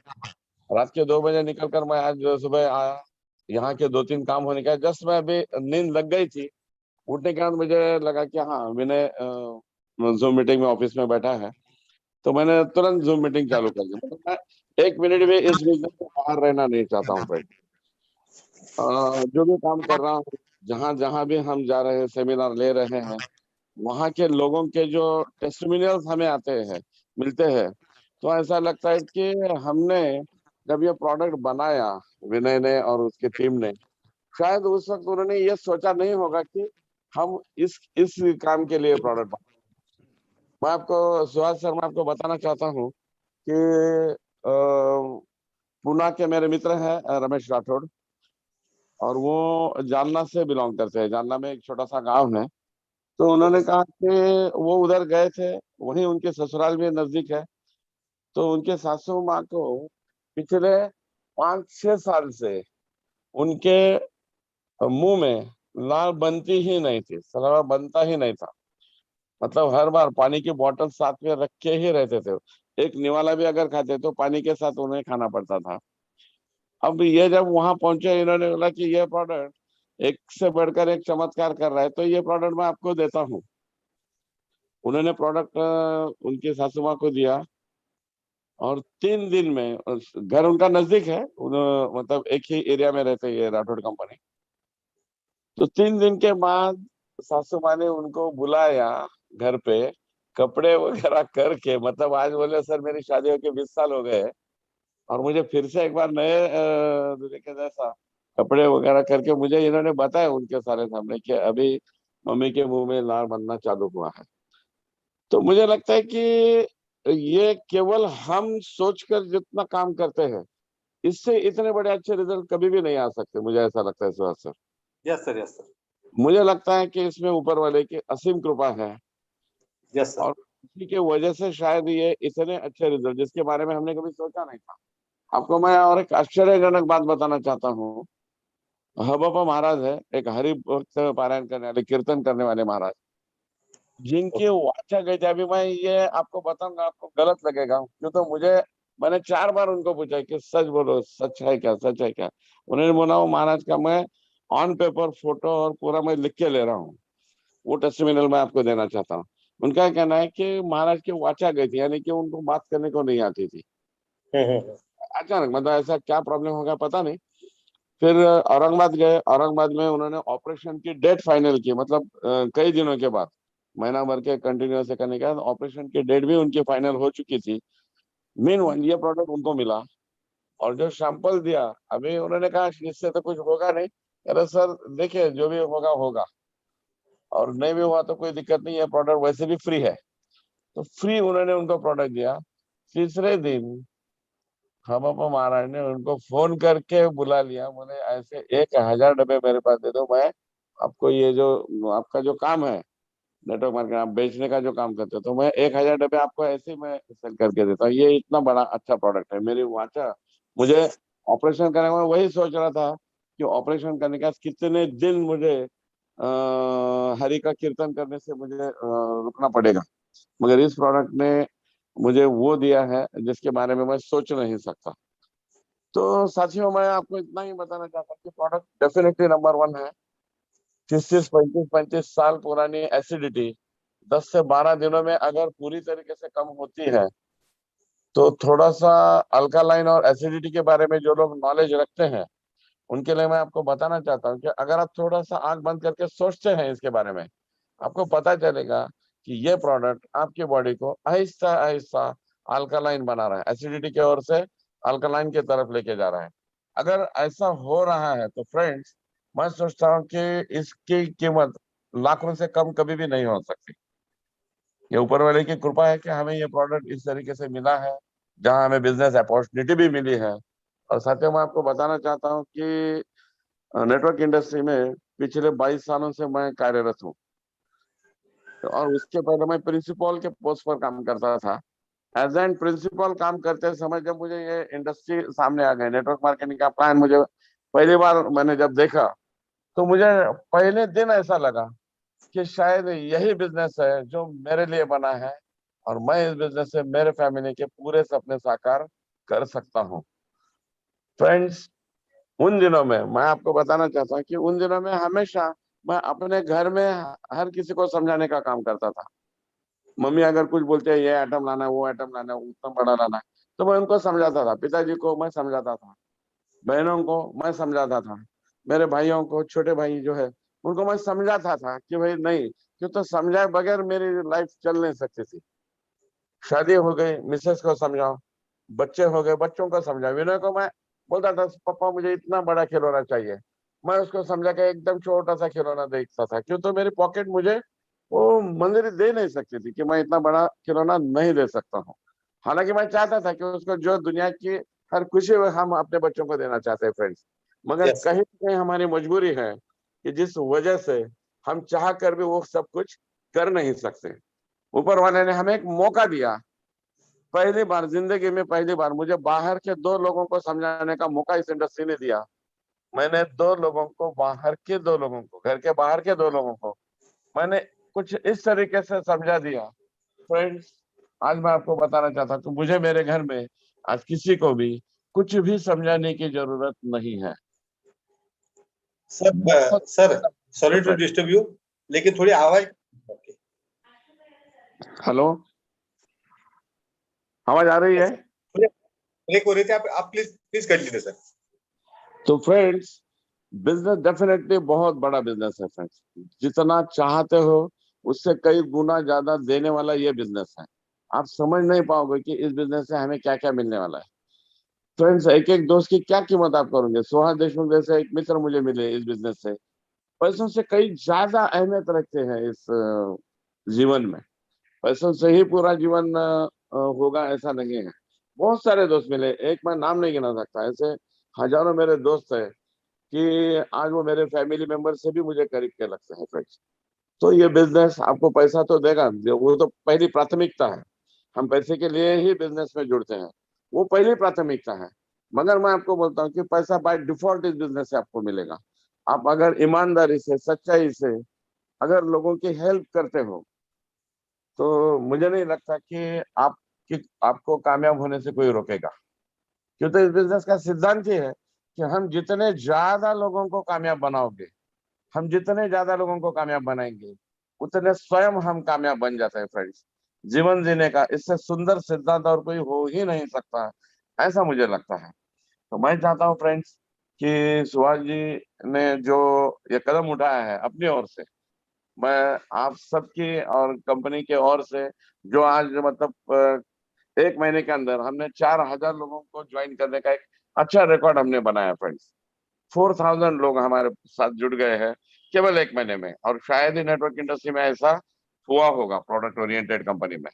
रात के 2 बजे निकलकर मैं आज सुबह आया। यहाँ के 2-3 काम होने का जस्ट मैं अभी नींद लग गई थी, उठने के बाद मुझे लगा कि हाँ, विनय जूम मीटिंग में ऑफिस में बैठा है, तो मैंने तुरंत जूम मीटिंग चालू कर दी। मतलब मैं 1 मिनट भी इस बिजनेस से बाहर रहना नहीं चाहता हूँ फ्रेंड। जो भी काम कर रहा हूँ, जहाँ जहाँ भी हम जा रहे हैं, सेमिनार ले रहे हैं, वहाँ के लोगों के जो टेस्टिमोनियल्स हमें आते हैं, मिलते हैं, तो ऐसा लगता है कि हमने जब ये प्रोडक्ट बनाया, विनय ने और उसकी टीम ने, शायद उस वक्त उन्होंने ये सोचा नहीं होगा कि हम इस काम के लिए प्रोडक्ट बना। मैं आपको सुहास सर, मैं आपको बताना चाहता हूँ कि पुणे के मेरे मित्र हैं रमेश राठौड़, और वो जालना से बिलोंग करते हैं। जालना में एक छोटा सा गांव है। तो उन्होंने कहा कि वो उधर गए थे, वहीं उनके ससुराल भी नजदीक है। तो उनके सासू माँ को पिछले 5-6 साल से उनके मुंह में लार बनती ही नहीं थी, सलवा बनता ही नहीं था। मतलब हर बार पानी की बोतल साथ में रख के ही रहते थे। एक निवाला भी अगर खाते तो पानी के साथ उन्हें खाना पड़ता था। अब ये जब वहां पहुंचे, इन्होंने बोला कि ये प्रोडक्ट एक से बढ़कर एक चमत्कार कर रहा है, तो ये प्रोडक्ट मैं आपको देता हूँ। उन्होंने प्रोडक्ट उनकी सासू माँ को दिया, और 3 दिन में, घर उनका नजदीक है, मतलब एक ही एरिया में रहते हैं राठौड़ कंपनी। तो 3 दिन के बाद सासू माँ ने उनको बुलाया घर पे, कपड़े वगैरह करके, मतलब आज बोले सर मेरी शादी होके 20 साल हो गए और मुझे फिर से एक बार नए दूल्हे के जैसा कपड़े वगैरह करके मुझे इन्होंने बताया उनके सारे सामने कि अभी मम्मी के मुंह में लार बनना चालू हुआ है। तो मुझे लगता है कि ये केवल हम सोचकर जितना काम करते हैं, इससे इतने बड़े अच्छे रिजल्ट कभी भी नहीं आ सकते, मुझे ऐसा लगता है Suhas sir. Yes sir, yes sir, मुझे लगता है कि इसमें ऊपर वाले की असीम कृपा है यस सर। और इसी के वजह से शायद ये इतने अच्छे रिजल्ट, जिसके बारे में हमने कभी सोचा नहीं था। आपको मैं और एक आश्चर्यजनक बात बताना चाहता हूँ। हबप्पा महाराज है, एक हरि भक्त पारायण करने वाले, कीर्तन करने वाले महाराज, जिनकी वाचा गई थी। अभी मैं ये आपको बताऊंगा, आपको गलत लगेगा क्यों, तो मैंने 4 बार उनको पूछा कि सच बोलो, सच है क्या, सच है क्या। उन्होंने बोला वो महाराज का मैं ऑन पेपर फोटो और पूरा मैं लिख के ले रहा हूँ, वो टेस्टिमोनियल मैं आपको देना चाहता हूँ। उनका कहना है कि महाराज की वाचा गई थी, यानी कि उनको बात करने को नहीं आती थी। अचानक, मतलब ऐसा क्या प्रॉब्लम होगा पता नहीं। फिर औरंगाबाद गए, औरंगाबाद में उन्होंने ऑपरेशन की डेट फाइनल की, मतलब कई दिनों के बाद, महीना भर के कंटिन्यूस से करने के बाद ऑपरेशन की डेट भी उनकी फाइनल हो चुकी थी। मीनवाइल ये प्रोडक्ट उनको मिला और जो सैंपल दिया, अभी उन्होंने कहा इससे तो कुछ होगा नहीं। अरे सर देखिए, जो भी होगा होगा, और नहीं भी हुआ तो कोई दिक्कत नहीं है, प्रोडक्ट वैसे भी फ्री है। तो फ्री उन्होंने उनको प्रोडक्ट दिया। तीसरे दिन हबप्पा महाराज ने उनको फोन करके बुला लिया, बोले ऐसे 1000 डब्बे मेरे पास दे दो, मैं आपको ये जो आपका जो काम है नेटवर्क मार्केटिंग, आप बेचने का जो काम करते हो, तो मैं 1000 डब्बे आपको ऐसे ही मैं सेल करके देता हूँ। ये इतना बड़ा अच्छा प्रोडक्ट है। मेरी वाचा, मुझे ऑपरेशन करने में वही सोच रहा था कि ऑपरेशन करने के बाद कितने दिन मुझे हरि का कीर्तन करने से मुझे रुकना पड़ेगा, मगर इस प्रोडक्ट ने मुझे वो दिया है जिसके बारे में मैं सोच नहीं सकता। तो साथियों, मैं आपको इतना ही बताना चाहता हूँ कि प्रोडक्ट डेफिनेटली नंबर 1 है। 35 साल पुरानी एसिडिटी 10 से 12 दिनों में अगर पूरी तरीके से कम होती है, तो थोड़ा सा अल्कालाइन और एसिडिटी के बारे में जो लोग नॉलेज रखते हैं, उनके लिए मैं आपको बताना चाहता हूँ कि अगर आप थोड़ा सा आंख बंद करके सोचते हैं इसके बारे में, आपको पता चलेगा कि ये प्रोडक्ट आपकी बॉडी को आहिस्ता आहिस्ता अल्कालाइन बना रहा है, एसिडिटी की ओर से अल्कालाइन की तरफ लेके जा रहा है। अगर ऐसा हो रहा है तो फ्रेंड्स, मैं सोचता हूँ कि इसकी कीमत लाखों से कम कभी भी नहीं हो सकती। ये ऊपर वाले की कृपा है कि हमें ये प्रोडक्ट इस तरीके से मिला है, जहां हमें बिजनेस अपॉर्चुनिटी भी मिली है। और साथियों, मैं आपको बताना चाहता हूँ कि नेटवर्क इंडस्ट्री में पिछले 22 सालों से मैं कार्यरत हूँ, और उसके पहले मैं प्रिंसिपल के पोस्ट पर काम करता था। एज एन प्रिंसिपल काम करते समय जब मुझे ये इंडस्ट्री सामने आ गई, नेटवर्क मार्केटिंग का प्लान मुझे पहली बार मैंने जब देखा, तो मुझे पहले दिन ऐसा लगा कि शायद यही बिजनेस है जो मेरे लिए बना है, और मैं इस बिजनेस से मेरे फैमिली के पूरे सपने साकार कर सकता हूँ। फ्रेंड्स, उन दिनों में मैं आपको बताना चाहता हूँ कि उन दिनों में हमेशा मैं अपने घर में हर किसी को समझाने का काम करता था। मम्मी अगर कुछ बोलते हैं, ये आइटम लाना है, वो आइटम लाना है, उतना बड़ा लाना है, तो मैं उनको समझाता था। पिताजी को मैं समझाता था, बहनों को मैं समझाता था, मेरे भाइयों को, छोटे भाई जो है उनको मैं समझाता था कि भाई नहीं, क्यों, तो समझाए बगैर मेरी लाइफ चल नहीं सकती थी। शादी हो गई, मिसेस को समझाओ, बच्चे हो गए, बच्चों को समझाओ। विनय को मैं बोलता था पापा मुझे इतना बड़ा खिलौना चाहिए, मैं उसको समझा के एकदम छोटा सा खिलौना देखता था, क्यों, तो मेरी पॉकेट मुझे वो मंजूरी दे नहीं सकती थी कि मैं इतना बड़ा खिलौना नहीं दे सकता हूँ। हालांकि मैं चाहता था कि उसको जो दुनिया की हर खुशी हम अपने बच्चों को देना चाहते हैं फ्रेंड्स, मगर यस, कहीं ना कहीं हमारी मजबूरी है कि जिस वजह से हम चाह कर भी वो सब कुछ कर नहीं सकते। ऊपर वाले ने हमें एक मौका दिया, पहली बार जिंदगी में, पहली बार मुझे बाहर के 2 लोगों को समझाने का मौका इस इंडस्ट्री ने दिया। मैंने 2 लोगों को, बाहर के 2 लोगों को, घर के बाहर के 2 लोगों को मैंने कुछ इस तरीके से समझा दिया। फ्रेंड्स, आज मैं आपको बताना चाहता हूँ कि मुझे मेरे घर में आज किसी को भी कुछ भी समझाने की जरूरत नहीं है। Sir sir, sorry to disturb you, लेकिन थोड़ी आवाज। हेलो, आवाज आ रही है? ब्रेक हो रहे थे, आप प्लीज प्लीज कंटिन्यू सर। तो फ्रेंड्स, बिजनेस डेफिनेटली बहुत बड़ा बिजनेस है फ्रेंड्स। जितना चाहते हो उससे कई गुना ज्यादा देने वाला ये बिजनेस है। आप समझ नहीं पाओगे कि इस बिजनेस से हमें क्या क्या मिलने वाला है। फ्रेंड्स, एक एक दोस्त की क्या कीमत आप करोगे। सुहास देशमुख जैसे एक मित्र मुझे मिले इस बिजनेस से, पैसों से कई ज्यादा अहमियत रखते हैं इस जीवन में। पैसों से ही पूरा जीवन होगा ऐसा नहीं है। बहुत सारे दोस्त मिले, एक मैं नाम नहीं गिना सकता, ऐसे हजारों मेरे दोस्त है कि आज वो मेरे फैमिली मेंबर से भी मुझे करीब के लगते हैं फ्रेंड्स। तो ये बिजनेस आपको पैसा तो देगा, वो तो पहली प्राथमिकता है। हम पैसे के लिए ही बिजनेस में जुड़ते हैं, वो पहली प्राथमिकता है। मगर मैं आपको बोलता हूँ कि पैसा बाय डिफॉल्ट इस बिजनेस से आपको मिलेगा। आप अगर ईमानदारी से, सच्चाई से अगर लोगों की हेल्प करते हो, तो मुझे नहीं लगता कि आपको कामयाब होने से कोई रोकेगा। क्योंकि इस बिजनेस का सिद्धांत ये है कि हम जितने ज्यादा लोगों को कामयाब बनाओगे, हम जितने ज्यादा लोगों को कामयाब बनाएंगे, उतने स्वयं हम कामयाब बन जाते हैं फ्रेंड्स। जीवन जीने का इससे सुंदर सिद्धांत और कोई हो ही नहीं सकता, ऐसा मुझे लगता है। तो मैं चाहता हूँ फ्रेंड्स कि सुभाष जी ने जो ये कदम उठाया है अपनी ओर से, मैं आप सबकी और कंपनी के ओर से, जो आज मतलब एक महीने के अंदर हमने 4000 लोगों को ज्वाइन करने का एक अच्छा रिकॉर्ड हमने बनाया फ्रेंड्स। 4000 लोग हमारे साथ जुड़ गए हैं केवल एक महीने में, और शायद ही नेटवर्क इंडस्ट्री में ऐसा हुआ होगा प्रोडक्ट ओरिएंटेड कंपनी में।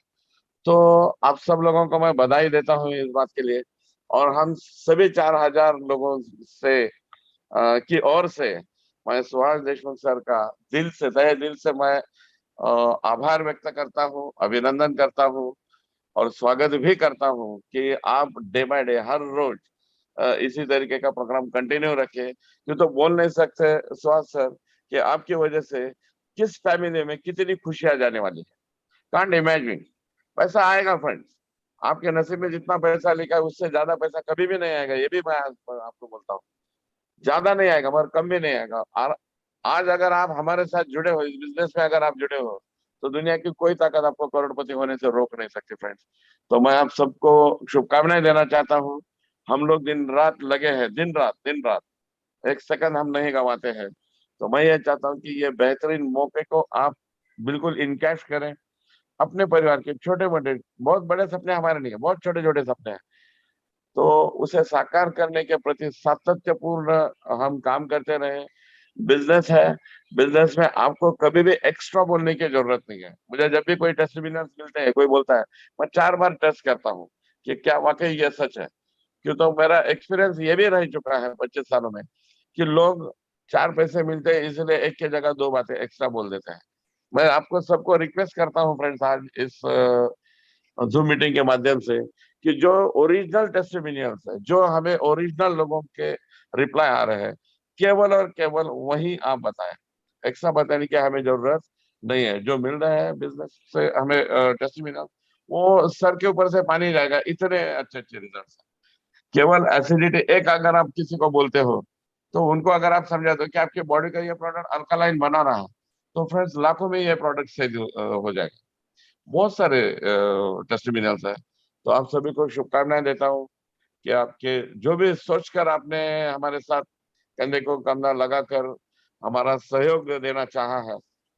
तो आप सब लोगों को मैं बधाई देता हूँ इस बात के लिए। और हम सभी 4000 लोगों से की ओर से मैं सुभाष देशमुख सर का दिल से, तहे दिल से मैं आभार व्यक्त करता हूँ, अभिनंदन करता हूँ और स्वागत भी करता हूँ कि आप डे बाय डे हर रोज इसी तरीके का प्रोग्राम कंटिन्यू रखें। क्यों तो बोल नहीं सकते सुहास सर कि आपकी वजह से किस फैमिली में कितनी खुशियां जाने वाली है। Can't imagine. पैसा आएगा फ्रेंड्स, आपके नसीब में जितना पैसा लिखा है उससे ज्यादा पैसा कभी भी नहीं आएगा, ये भी मैं आपको बोलता हूँ। ज्यादा नहीं आएगा मगर कम भी नहीं आएगा। और आज अगर आप हमारे साथ जुड़े हो, इस बिजनेस में अगर आप जुड़े हो, तो दुनिया की कोई ताकत आपको करोड़पति होने से रोक नहीं सकती फ्रेंड्स। तो मैं आप सबको शुभकामनाएं देना चाहता हूँ। हम लोग दिन रात लगे हैं, दिन रात दिन रात, एक सेकंड हम नहीं गंवाते हैं। तो मैं ये चाहता हूँ कि ये बेहतरीन मौके को आप बिल्कुल इनकैश करें। अपने परिवार के छोटे मोटे, बहुत बड़े सपने हमारे नहीं है, बहुत छोटे छोटे सपने हैं, तो उसे साकार करने के प्रति सातत्यपूर्ण हम काम करते रहे। बिजनेस है, बिजनेस में आपको कभी भी एक्स्ट्रा बोलने की जरूरत नहीं है। मुझे जब भी कोई टेस्टिमोनियल्स मिलते हैं, कोई बोलता है, मैं 4 बार टेस्ट करता हूँ कि क्या वाकई ये सच है। क्यों तो मेरा एक्सपीरियंस ये भी रह चुका है 25 सालों में कि लोग 4 पैसे मिलते हैं इसलिए एक की जगह 2 बातें एक्स्ट्रा बोल देते हैं। मैं आपको सबको रिक्वेस्ट करता हूँ फ्रेंड्स, आज इस जूम मीटिंग के माध्यम से, कि जो ओरिजिनल टेस्टिमोनियल्स है, जो हमें ओरिजिनल लोगों के रिप्लाई आ रहे हैं, केवल और केवल वही आप बताएं। एक्स्ट्रा बताने की हमें जरूरत नहीं है। जो मिल रहा है बिजनेस से हमें टेस्टिमोनियल, वो सर के ऊपर से पानी जाएगा, इतने अच्छे अच्छे रिजल्ट। केवल एसिडिटी एक अगर आप किसी को बोलते हो, तो उनको अगर आप समझाते हो कि आपके बॉडी का ये प्रोडक्ट अल्कलाइन बना रहा है, तो फ्रेंड्स लाखों में ये प्रोडक्ट सेल हो जाएगा। बहुत सारे टेस्टिमोनियल्स है। तो आप सभी को शुभकामनाएं देता हूँ कि आपके जो भी सोचकर आपने हमारे साथ कंधे को कंधा लगाकर हमारा सहयोग देना चाहा है,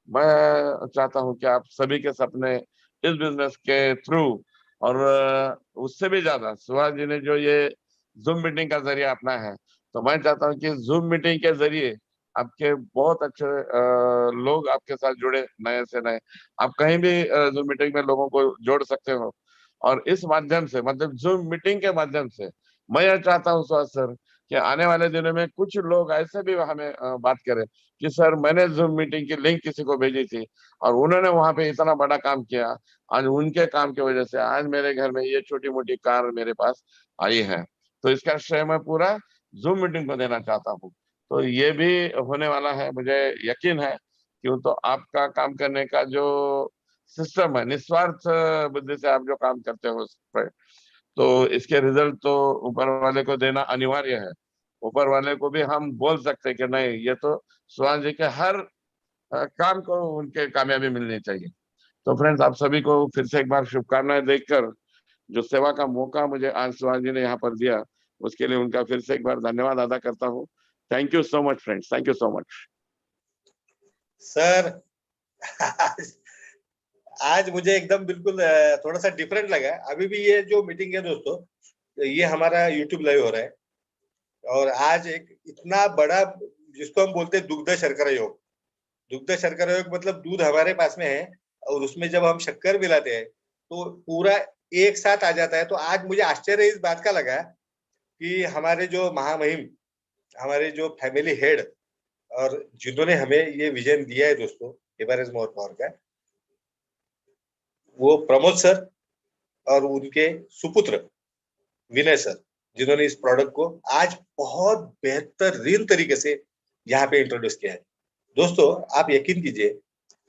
मैं चाहता हूं कि आप सभी के सपने इस बिजनेस के थ्रू, और उससे भी ज्यादा सुभाष जी ने जो ये जूम मीटिंग का जरिया अपना है, तो मैं चाहता हूं कि जूम मीटिंग के जरिए आपके बहुत अच्छे लोग आपके साथ जुड़े, नए से नए। आप कहीं भी जूम मीटिंग में लोगों को जोड़ सकते हो। और इस माध्यम से, मतलब जूम मीटिंग के माध्यम से, मैं यह चाहता हूँ सुहास सर कि आने वाले दिनों में कुछ लोग ऐसे भी हमें बात करें कि सर मैंने जूम मीटिंग की लिंक किसी को भेजी थी और उन्होंने वहां पे इतना बड़ा काम किया, आज उनके काम की वजह से आज मेरे घर में ये छोटी मोटी कार मेरे पास आई है। तो इसका श्रेय मैं पूरा जूम मीटिंग को देना चाहता हूँ। तो ये भी होने वाला है, मुझे यकीन है। क्यों तो आपका काम करने का जो सिस्टम है, निस्वार्थ बुद्धि से आप जो काम करते हो उस पर, तो इसके रिजल्ट तो ऊपर वाले को देना अनिवार्य है। ऊपर वाले को भी हम बोल सकते हैं कि नहीं, ये तो सुहास जी के हर काम को उनके कामयाबी मिलनी चाहिए। तो फ्रेंड्स, आप सभी को फिर से एक बार शुभकामनाएं देकर जो सेवा का मौका मुझे आज सुभाष जी ने यहाँ पर दिया, उसके लिए उनका फिर से एक बार धन्यवाद अदा करता हूँ। Thank you so much friends, thank you so much. Sir आज, आज मुझे एकदम बिल्कुल थोड़ा सा डिफरेंट लगा। अभी भी ये जो मीटिंग है दोस्तों, ये हमारा यूट्यूब लाइव हो रहा है, और आज एक इतना बड़ा, जिसको हम बोलते हैं दुग्ध शर्करा योग। दुग्ध शर्करा योग मतलब दूध हमारे पास में है, और उसमें जब हम शक्कर मिलाते हैं तो पूरा एक साथ आ जाता है। तो आज मुझे आश्चर्य इस बात का लगा कि हमारे जो महामहिम, हमारे जो फैमिली हेड, और जिन्होंने हमें ये विजन दिया है दोस्तों एवरेज मोर पावर का, वो प्रमोद सर और उनके सुपुत्र विनय सर, जिन्होंने इस प्रोडक्ट को आज बहुत बेहतरीन तरीके से यहाँ पे इंट्रोड्यूस किया है। दोस्तों आप यकीन कीजिए,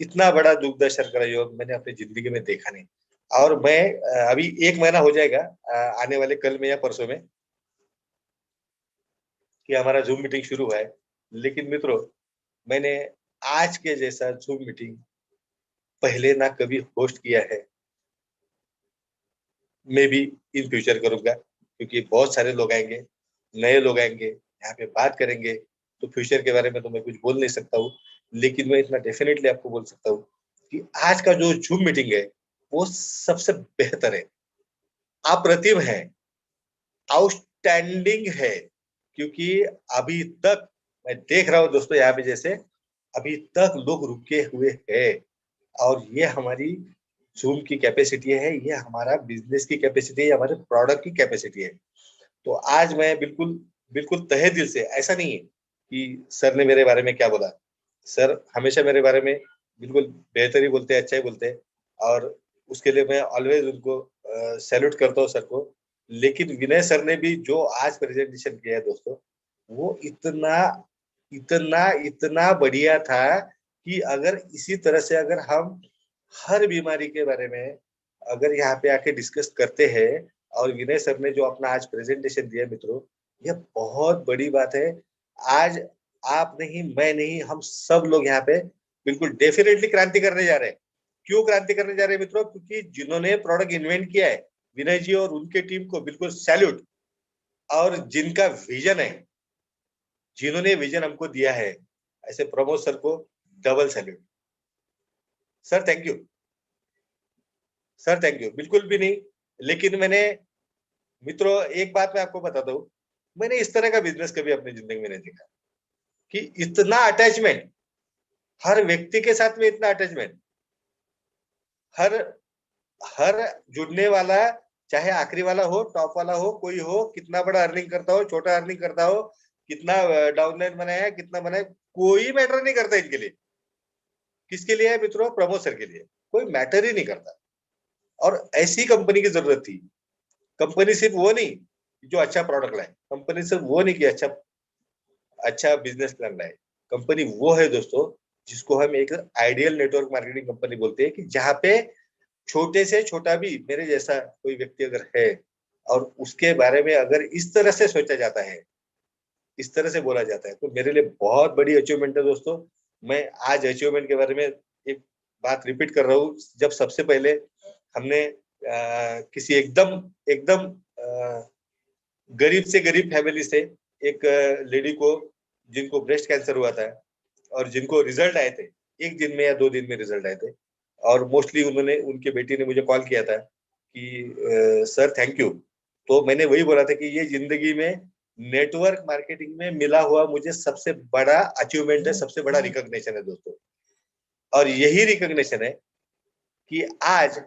इतना बड़ा दुग्ध शर्करा योग मैंने अपनी जिंदगी में देखा नहीं। और मैं अभी 1 महीना हो जाएगा आने वाले कल में या परसों में कि हमारा जूम मीटिंग शुरू हुआ है। लेकिन मित्रों, मैंने आज के जैसा जूम मीटिंग पहले ना कभी होस्ट किया है, मैं भी इन फ्यूचर करूंगा, क्योंकि बहुत सारे लोग आएंगे, नए लोग आएंगे, यहाँ पे बात करेंगे। तो फ्यूचर के बारे में तो मैं कुछ बोल नहीं सकता हूँ, लेकिन मैं इतना डेफिनेटली आपको बोल सकता हूँ कि आज का जो जूम मीटिंग है वो सबसे बेहतर है, अप्रतिम है, आउटस्टैंडिंग है। क्योंकि अभी तक मैं देख रहा हूँ दोस्तों, यहाँ पे जैसे अभी तक लोग रुके हुए हैं, और ये हमारी जूम की कैपेसिटी है, ये हमारा बिजनेस की कैपेसिटी है, हमारे प्रोडक्ट की कैपेसिटी है। तो आज मैं बिल्कुल बिल्कुल तहे दिल से, ऐसा नहीं है कि सर ने मेरे बारे में क्या बोला, सर हमेशा मेरे बारे में बिल्कुल बेहतर ही बोलते हैं, अच्छा ही बोलते हैं, और उसके लिए मैं ऑलवेज उनको सैल्यूट करता हूँ सर को। लेकिन विनय सर ने भी जो आज प्रेजेंटेशन किया है दोस्तों, वो इतना इतना इतना बढ़िया था कि अगर इसी तरह से अगर हम हर बीमारी के बारे में अगर यहाँ पे आके डिस्कस करते हैं, और विनय सर ने जो अपना आज प्रेजेंटेशन दिया मित्रों, ये बहुत बड़ी बात है। आज आप नहीं, मैं नहीं, हम सब लोग यहाँ पे बिल्कुल डेफिनेटली क्रांति करने जा रहे हैं। क्यों क्रांति करने जा रहे हैं मित्रों? क्योंकि जिन्होंने प्रोडक्ट इन्वेंट किया है, विनय जी और उनके टीम को बिल्कुल सैल्यूट। और जिनका विजन है, जिन्होंने विजन हमको दिया है, ऐसे प्रमोद सर को double salute. Sir thank you, sir thank you, बिल्कुल भी नहीं। लेकिन मैंने, मित्रों एक बात मैं आपको बताता हूँ, मैंने इस तरह का बिजनेस कभी अपनी जिंदगी में नहीं देखा कि इतना अटैचमेंट, हर व्यक्ति के साथ में इतना अटैचमेंट, हर हर जुड़ने वाला, चाहे आखिरी वाला हो, टॉप वाला हो, कोई हो, कितना बड़ा अर्निंग करता हो, छोटा अर्निंग करता हो, कितना डाउनलाइन बनाया है, कितना बनाया, कोई मैटर नहीं करता इनके लिए। किसके लिए है मित्रों? प्रमोद सर के लिए। कोई मैटर ही नहीं करता। और ऐसी कंपनी की जरूरत थी। कंपनी सिर्फ वो नहीं जो अच्छा प्रोडक्ट लाए, कंपनी सिर्फ वो नहीं कि अच्छा अच्छा बिजनेस प्लान लाए। कंपनी वो है दोस्तों जिसको हम एक आइडियल नेटवर्क मार्केटिंग कंपनी बोलते हैं, कि जहाँ पे छोटे से छोटा भी मेरे जैसा कोई व्यक्ति अगर है, और उसके बारे में अगर इस तरह से सोचा जाता है, इस तरह से बोला जाता है, तो मेरे लिए बहुत बड़ी अचीवमेंट है दोस्तों। मैं आज अचीवमेंट के बारे में एक बात रिपीट कर रहा हूँ। जब सबसे पहले हमने किसी एकदम एकदम गरीब से गरीब फैमिली से एक लेडी को, जिनको ब्रेस्ट कैंसर हुआ था, और जिनको रिजल्ट आए थे, 1 दिन में या 2 दिन में रिजल्ट आए थे, और मोस्टली उन्होंने, उनके बेटी ने मुझे कॉल किया था कि सर थैंक यू। तो मैंने वही बोला था कि ये जिंदगी में नेटवर्क मार्केटिंग में मिला हुआ मुझे सबसे बड़ा अचीवमेंट है, सबसे बड़ा रिकॉग्निशन है दोस्तों। और यही रिकॉग्निशन है कि आज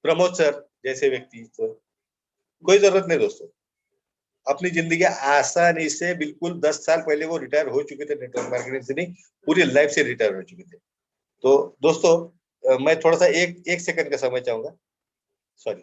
प्रमोद सर जैसे व्यक्ति को कोई जरूरत नहीं दोस्तों। अपनी जिंदगी आसानी से, बिल्कुल 10 साल पहले वो रिटायर हो चुके थे नेटवर्क मार्केटिंग से, नहीं पूरी लाइफ से रिटायर हो चुके थे। तो दोस्तों मैं थोड़ा सा एक एक सेकंड का समय चाहूंगा, सॉरी।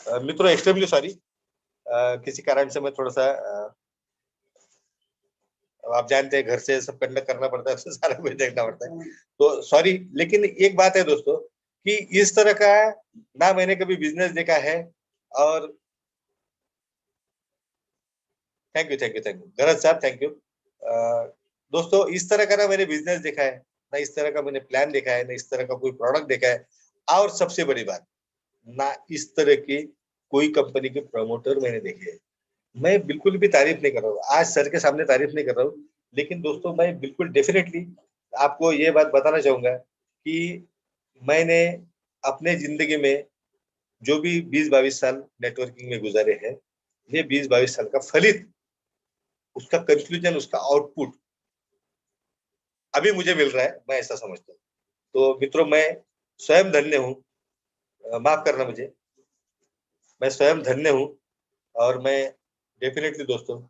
मित्रों एक्सट्रीमली सॉरी, किसी कारण से मैं थोड़ा सा आप जानते हैं घर से सब कंडक्ट करना पड़ता है, तो सारा कुछ देखना पड़ता है, तो सॉरी। लेकिन एक बात है दोस्तों कि इस तरह का ना मैंने कभी बिजनेस देखा है, और थैंक यू गरज साहब, थैंक यू। दोस्तों इस तरह का ना मैंने बिजनेस देखा है, ना इस तरह का मैंने प्लान देखा है, ना इस तरह का कोई प्रोडक्ट देखा है, और सबसे बड़ी बात, ना इस तरह की कोई कंपनी के प्रमोटर मैंने देखे हैं। मैं बिल्कुल भी तारीफ नहीं कर रहा हूँ, आज सर के सामने तारीफ नहीं कर रहा हूँ, लेकिन दोस्तों मैं बिल्कुल डेफिनेटली आपको ये बात बताना चाहूंगा कि मैंने अपने जिंदगी में जो भी 20-22 साल नेटवर्किंग में गुजारे हैं, ये 20-22 साल का फलित, उसका कंक्लूजन, उसका आउटपुट अभी मुझे मिल रहा है, मैं ऐसा समझता हूँ। तो मित्रों मैं स्वयं धन्य हूँ, माफ करना मुझे, मैं स्वयं धन्य हूँ, और मैं डेफिनेटली दोस्तों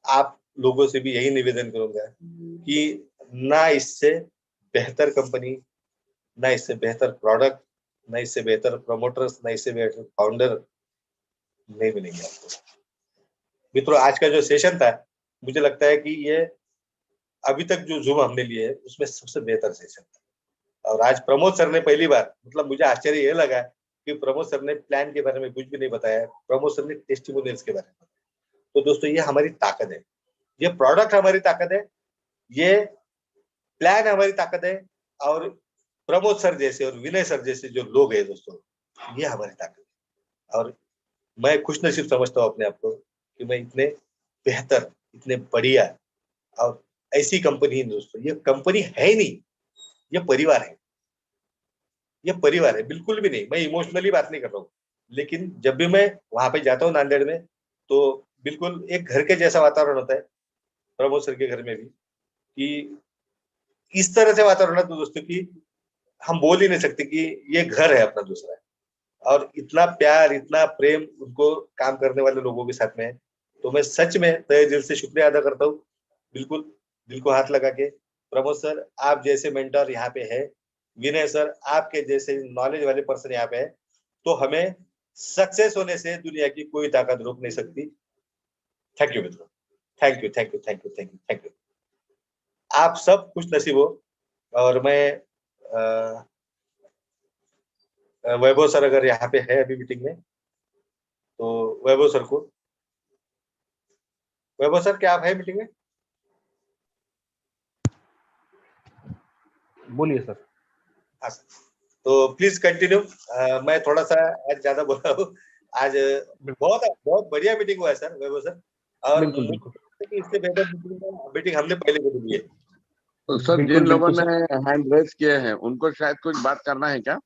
आप लोगों से भी यही निवेदन करूंगा कि ना इससे बेहतर कंपनी, ना इससे बेहतर प्रोडक्ट, ना इससे बेहतर प्रमोटर्स, ना इससे बेहतर फाउंडर नहीं मिलेंगे आपको। मित्रों आज का जो सेशन था, मुझे लगता है कि ये अभी तक जो जूम हमने लिए है उसमें सबसे बेहतर सेशन था। और आज प्रमोद सर ने पहली बार, मतलब मुझे आश्चर्य ये लगा कि प्रमोद सर ने प्लान के बारे में कुछ भी नहीं बताया, प्रमोद सर ने टेस्टिमोनियल्स के बारे में बताया। तो दोस्तों ये हमारी ताकत है, ये प्रोडक्ट हमारी ताकत है, ये प्लान हमारी ताकत है, और प्रमोद सर जैसे और विनय सर जैसे जो लोग हैं दोस्तों, ये हमारी ताकत है। और मैं खुश नसीब समझता हूँ अपने आप को कि मैं इतने बेहतर, इतने बढ़िया, और ऐसी कंपनी है दोस्तों, ये कंपनी है ही नहीं, ये परिवार है, ये परिवार है, बिल्कुल भी नहीं। मैं इमोशनली बात नहीं कर रहा हूँ, लेकिन जब भी मैं वहां पे जाता हूँ नांदेड़ में, तो बिल्कुल एक घर के जैसा वातावरण होता है, प्रमोद सर के घर में भी, कि इस तरह से वातावरण है तो दोस्तों की हम बोल ही नहीं सकते कि ये घर है अपना दूसरा है। और इतना प्यार, इतना प्रेम उनको काम करने वाले लोगों के साथ में है, तो मैं सच में तहे दिल से शुक्रिया अदा करता हूँ, बिल्कुल दिल को हाथ लगा के। प्रमोद सर आप जैसे मेंटर यहाँ पे है, विनय सर आपके जैसे नॉलेज वाले पर्सन यहाँ पे है, तो हमें सक्सेस होने से दुनिया की कोई ताकत रोक नहीं सकती। थैंक यू मित्रों, thank you thank you thank you thank you thank you. आप सब खुश नसीब हो। और मैं वैभव सर अगर यहाँ पे है अभी मीटिंग में, तो वैभव सर को, वैभव सर क्या आप है मीटिंग में? बोलिए सर। हाँ सर, तो प्लीज कंटिन्यू। मैं थोड़ा सा आज ज्यादा बोल रहा हूँ, आज बहुत बहुत बढ़िया मीटिंग हुआ है सर वैभव सर, और बिल्कुल बिल्कुल इससे बेहतर मीटिंग हमने पहले को दी है। तो सर बिल्कुल, जिन लोगों बिल्कुल ने हैंड रेज किए हैं उनको शायद कुछ बात करना है क्या?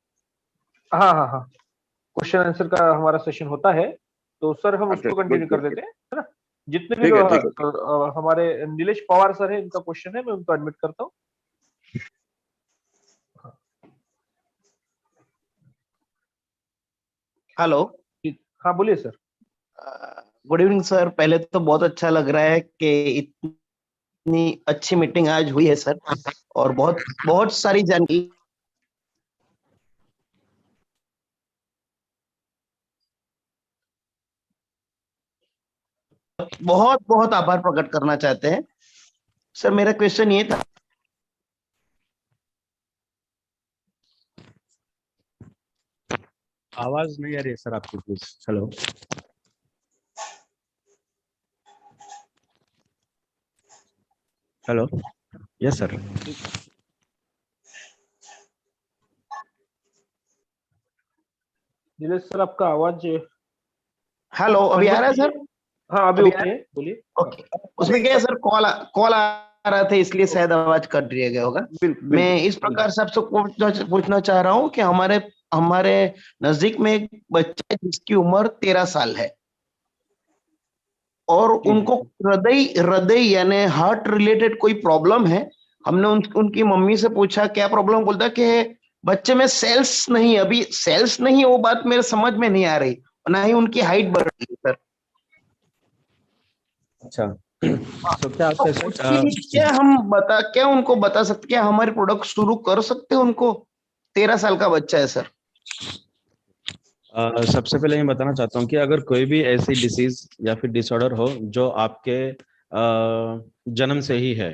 हाँ हाँ हाँ, क्वेश्चन आंसर का हमारा सेशन होता है, तो सर हम अच्छा, उसको कंटिन्यू गुड कर गुड। देते हैं, है ना। जितने भी ठीक है लोग ठीक है। हमारे नीलेश पवार सर है, इनका क्वेश्चन है, मैं उनको एडमिट करता हूँ। हेलो। हाँ बोलिए सर। Good evening sir. पहले तो बहुत अच्छा लग रहा है कि इतनी अच्छी मीटिंग आज हुई है सर, और बहुत बहुत सारी जानकारी। बहुत बहुत आभार प्रकट करना चाहते हैं सर। मेरा क्वेश्चन ये था, आवाज नहीं आ रही है सर आपकी, please. Hello, hello, yes sir. Nilesh sir आपका आवाज, हेलो अभी आ रहा है सर? हाँ अभी अभी ओके है, बोलिए। ओके। उसमें क्या है सर, कॉल आ रहा था, इसलिए शायद आवाज कट दिया गया होगा। बिल्कुल मैं इस प्रकार से आपसे पूछना चाह रहा हूँ कि हमारे हमारे नजदीक में एक बच्चा है जिसकी उम्र 13 साल है, और उनको हृदय यानी हार्ट रिलेटेड कोई प्रॉब्लम है। हमने उनकी मम्मी से पूछा क्या प्रॉब्लम, बोलता कि बच्चे में सेल्स नहीं, अभी सेल्स नहीं, वो बात मेरे समझ में नहीं आ रही, ना ही उनकी हाइट बढ़ रही है सर। अच्छा, तो क्या आप क्या उनको बता सकते, क्या हमारे प्रोडक्ट शुरू कर सकते हैं उनको? 13 साल का बच्चा है सर। सबसे पहले मैं बताना चाहता हूँ कि अगर कोई भी ऐसी डिसीज या फिर डिसऑर्डर हो जो आपके जन्म से ही है,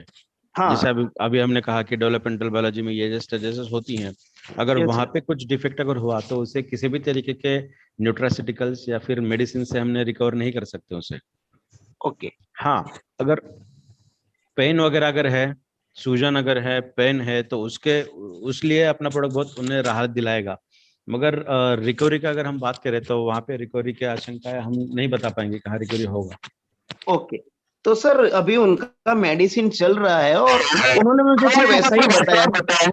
जैसे हाँ अभी अभी हमने कहा कि डेवलपमेंटल बायोलॉजी में ये स्टेजेस होती हैं, अगर यस वहां सर। पे कुछ डिफेक्ट अगर हुआ तो उसे किसी भी तरीके के न्यूट्रासिटिकल्स या फिर मेडिसिन से हमने रिकवर नहीं कर सकते उसे। ओके हाँ, अगर पेन वगैरह अगर है, सूजन अगर है, पेन है, तो उसके उस लिए अपना प्रोडक्ट बहुत उन्हें राहत दिलाएगा। मगर रिकवरी का अगर हम बात करें तो वहां पे रिकवरी की आशंका है, हम नहीं बता पाएंगे कहाँ रिकवरी होगा। ओके। तो सर अभी उनका मेडिसिन चल रहा है और उन्होंने मुझे सिर्फ ऐसा ही बताया है,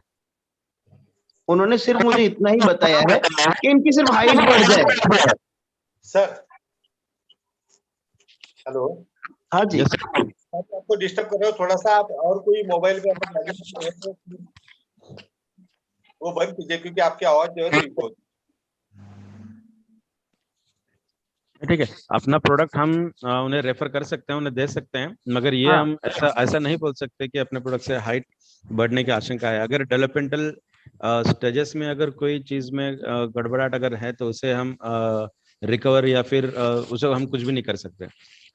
उन्होंने सिर्फ मुझे इतना ही बताया है कि इनकी सिर्फ हाइट बढ़ जाए। सर हेलो, हाँ जी। जैसे आपको डिस्टर्ब कर रहे हो थोड़ा सा, आप और कोई मोबाइल पे अगर लगे हो तो वो बंद कीजिए, क्योंकि आपकी आवाज जो है इको होती ठीक है, अपना प्रोडक्ट हम उन्हें रेफर कर सकते हैं, उन्हें दे सकते हैं, मगर ये हाँ हम ऐसा ऐसा नहीं बोल सकते कि अपने प्रोडक्ट से हाइट बढ़ने की आशंका है। अगर डेवलपमेंटल स्टेजेस में अगर कोई चीज में गड़बड़ाहट अगर है तो उसे हम रिकवर या फिर उसे हम कुछ भी नहीं कर सकते।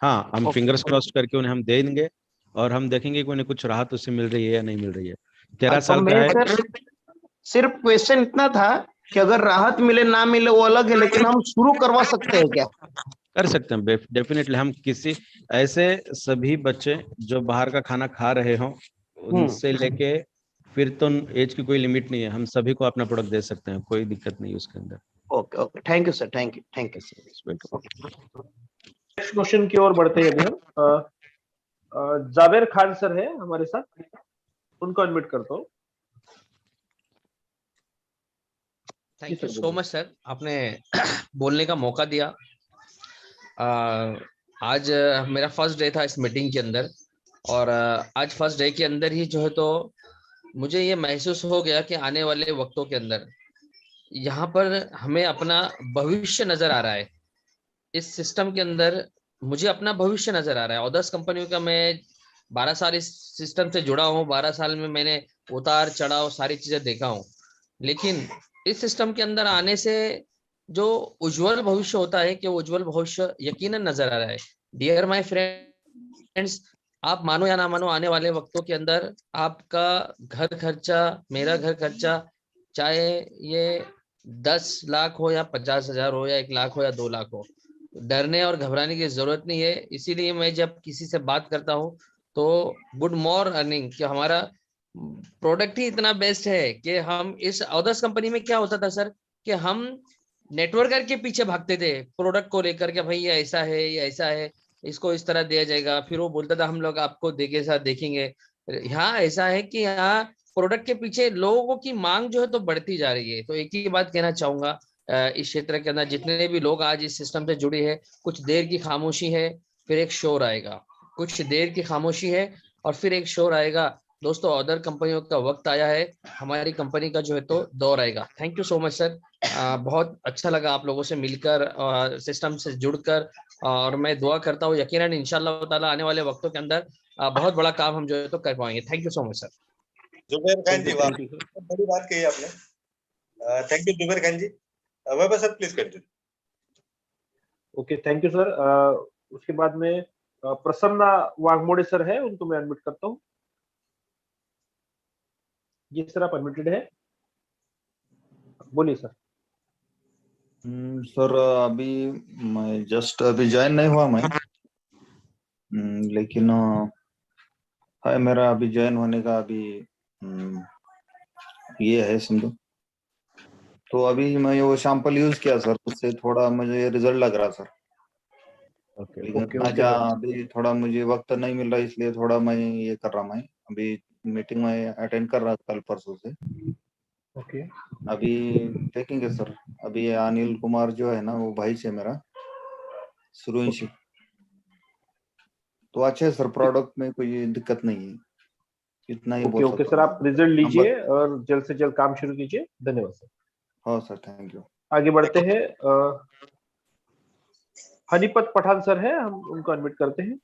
हाँ, हम ओके। फिंगर्स क्रॉस्ड करके उन्हें हम दे देंगे और हम देखेंगे कि उन्हें कुछ राहत उससे मिल रही है या नहीं मिल रही है। 13 तो साल का मैं है। सर सिर्फ क्वेश्चन इतना था कि अगर राहत मिले ना मिले वो अलग है, लेकिन हम शुरू करवा सकते हैं क्या? कर सकते हैं डेफिनेटली। हम किसी ऐसे सभी बच्चे जो बाहर का खाना खा रहे हों उनसे लेके फिर तो एज की कोई लिमिट नहीं है, हम सभी को अपना प्रोडक्ट दे सकते हैं, कोई दिक्कत नहीं है उसके अंदर। Okay okay, thank you sir, thank you, thank you. Welcome. Next question की ओर बढ़ते हैं अभी हम। जावेर खान सर है हमारे साथ, उनको अनम्यूट करता हूँ। Thank you so much sir, आपने बोलने का मौका दिया। आज मेरा फर्स्ट डे था इस मीटिंग के अंदर, और आज फर्स्ट डे के अंदर ही जो है तो मुझे ये महसूस हो गया कि आने वाले वक्तों के अंदर यहाँ पर हमें अपना भविष्य नजर आ रहा है। इस सिस्टम के अंदर मुझे अपना भविष्य नजर आ रहा है। ऑदर्स कंपनियों का मैं 12 साल इस सिस्टम से जुड़ा हूँ, 12 साल में मैंने उतार चढ़ाव सारी चीजें देखा हूँ, लेकिन इस सिस्टम के अंदर आने से जो उज्जवल भविष्य होता है कि वो उज्जवल भविष्य यकीनन नजर आ रहा है। डियर माय फ्रेंड्स, आप मानो या ना मानो, आने वाले वक्तों के अंदर आपका घर खर्चा, मेरा घर खर्चा, चाहे ये 10 लाख हो या 50,000 हो या 1 लाख हो या 2 लाख हो, डरने और घबराने की जरूरत नहीं है। इसीलिए मैं जब किसी से बात करता हूँ तो गुड मोर अर्निंग, कि हमारा प्रोडक्ट ही इतना बेस्ट है कि हम इस अदर्स कंपनी में क्या होता था सर कि हम नेटवर्कर के पीछे भागते थे प्रोडक्ट को लेकर के, भाई ये ऐसा है, ये ऐसा है, इसको इस तरह दिया जाएगा, फिर वो बोलता था हम लोग आपको देखे साथ देखेंगे। यहाँ ऐसा है कि यहाँ प्रोडक्ट के पीछे लोगों की मांग जो है तो बढ़ती जा रही है। तो एक ही बात कहना चाहूंगा, इस क्षेत्र के अंदर जितने भी लोग आज इस सिस्टम से जुड़े हैं, कुछ देर की खामोशी है, फिर एक शोर आएगा। कुछ देर की खामोशी है और फिर एक शोर आएगा। दोस्तों, अदर कंपनियों का वक्त आया है, हमारी कंपनी का जो है तो दौर आएगा। Thank you so much sir, बहुत अच्छा लगा आप लोगों से मिलकर, सिस्टम से जुड़कर, और मैं दुआ करता हूँ यकीनन इंशाल्लाह ताला आने वाले वक्तों के अंदर बहुत बड़ा काम हम जो है तो कर पाएंगे। Thank you so much sir. Zuber Khan ji, वाह, बड़ी बात कही आपने। Thank you Zuber Khan ji. Vaibhav sir please continue. Okay, thank you sir. उसके बाद में प्रसन्ना वाघमोड़े सर है, उनको मैं अनम्यूट करता हूँ। जी सर, आप अनम्यूटेड है, बोलिए सर। सर अभी मैं जस्ट अभी ज्वाइन नहीं हुआ मैं, लेकिन है मेरा अभी ज्वाइन होने का अभी ये है समझो। तो अभी मैं वो सैंपल यूज किया सर, उससे थोड़ा मुझे रिजल्ट लग रहा सर। लेकिन अभी थोड़ा मुझे वक्त नहीं मिल रहा, इसलिए थोड़ा मैं ये कर रहा, मैं अभी मीटिंग में अटेंड कर रहा कल परसों से। ओके, अभी देखेंगे सर। अभी अनिल कुमार जो है ना, वो भाई से मेरा शुरू तो अच्छे सर, प्रोडक्ट में कोई दिक्कत नहीं है, इतना ही बोल ओके सकता सर, हूँ। आप रिजल्ट लीजिए और जल्द से जल्द काम शुरू कीजिए। धन्यवाद सर। हाँ सर, थैंक यू। आगे बढ़ते हैं। हनीपत पठान सर है, हम उनको अनम्यूट करते हैं।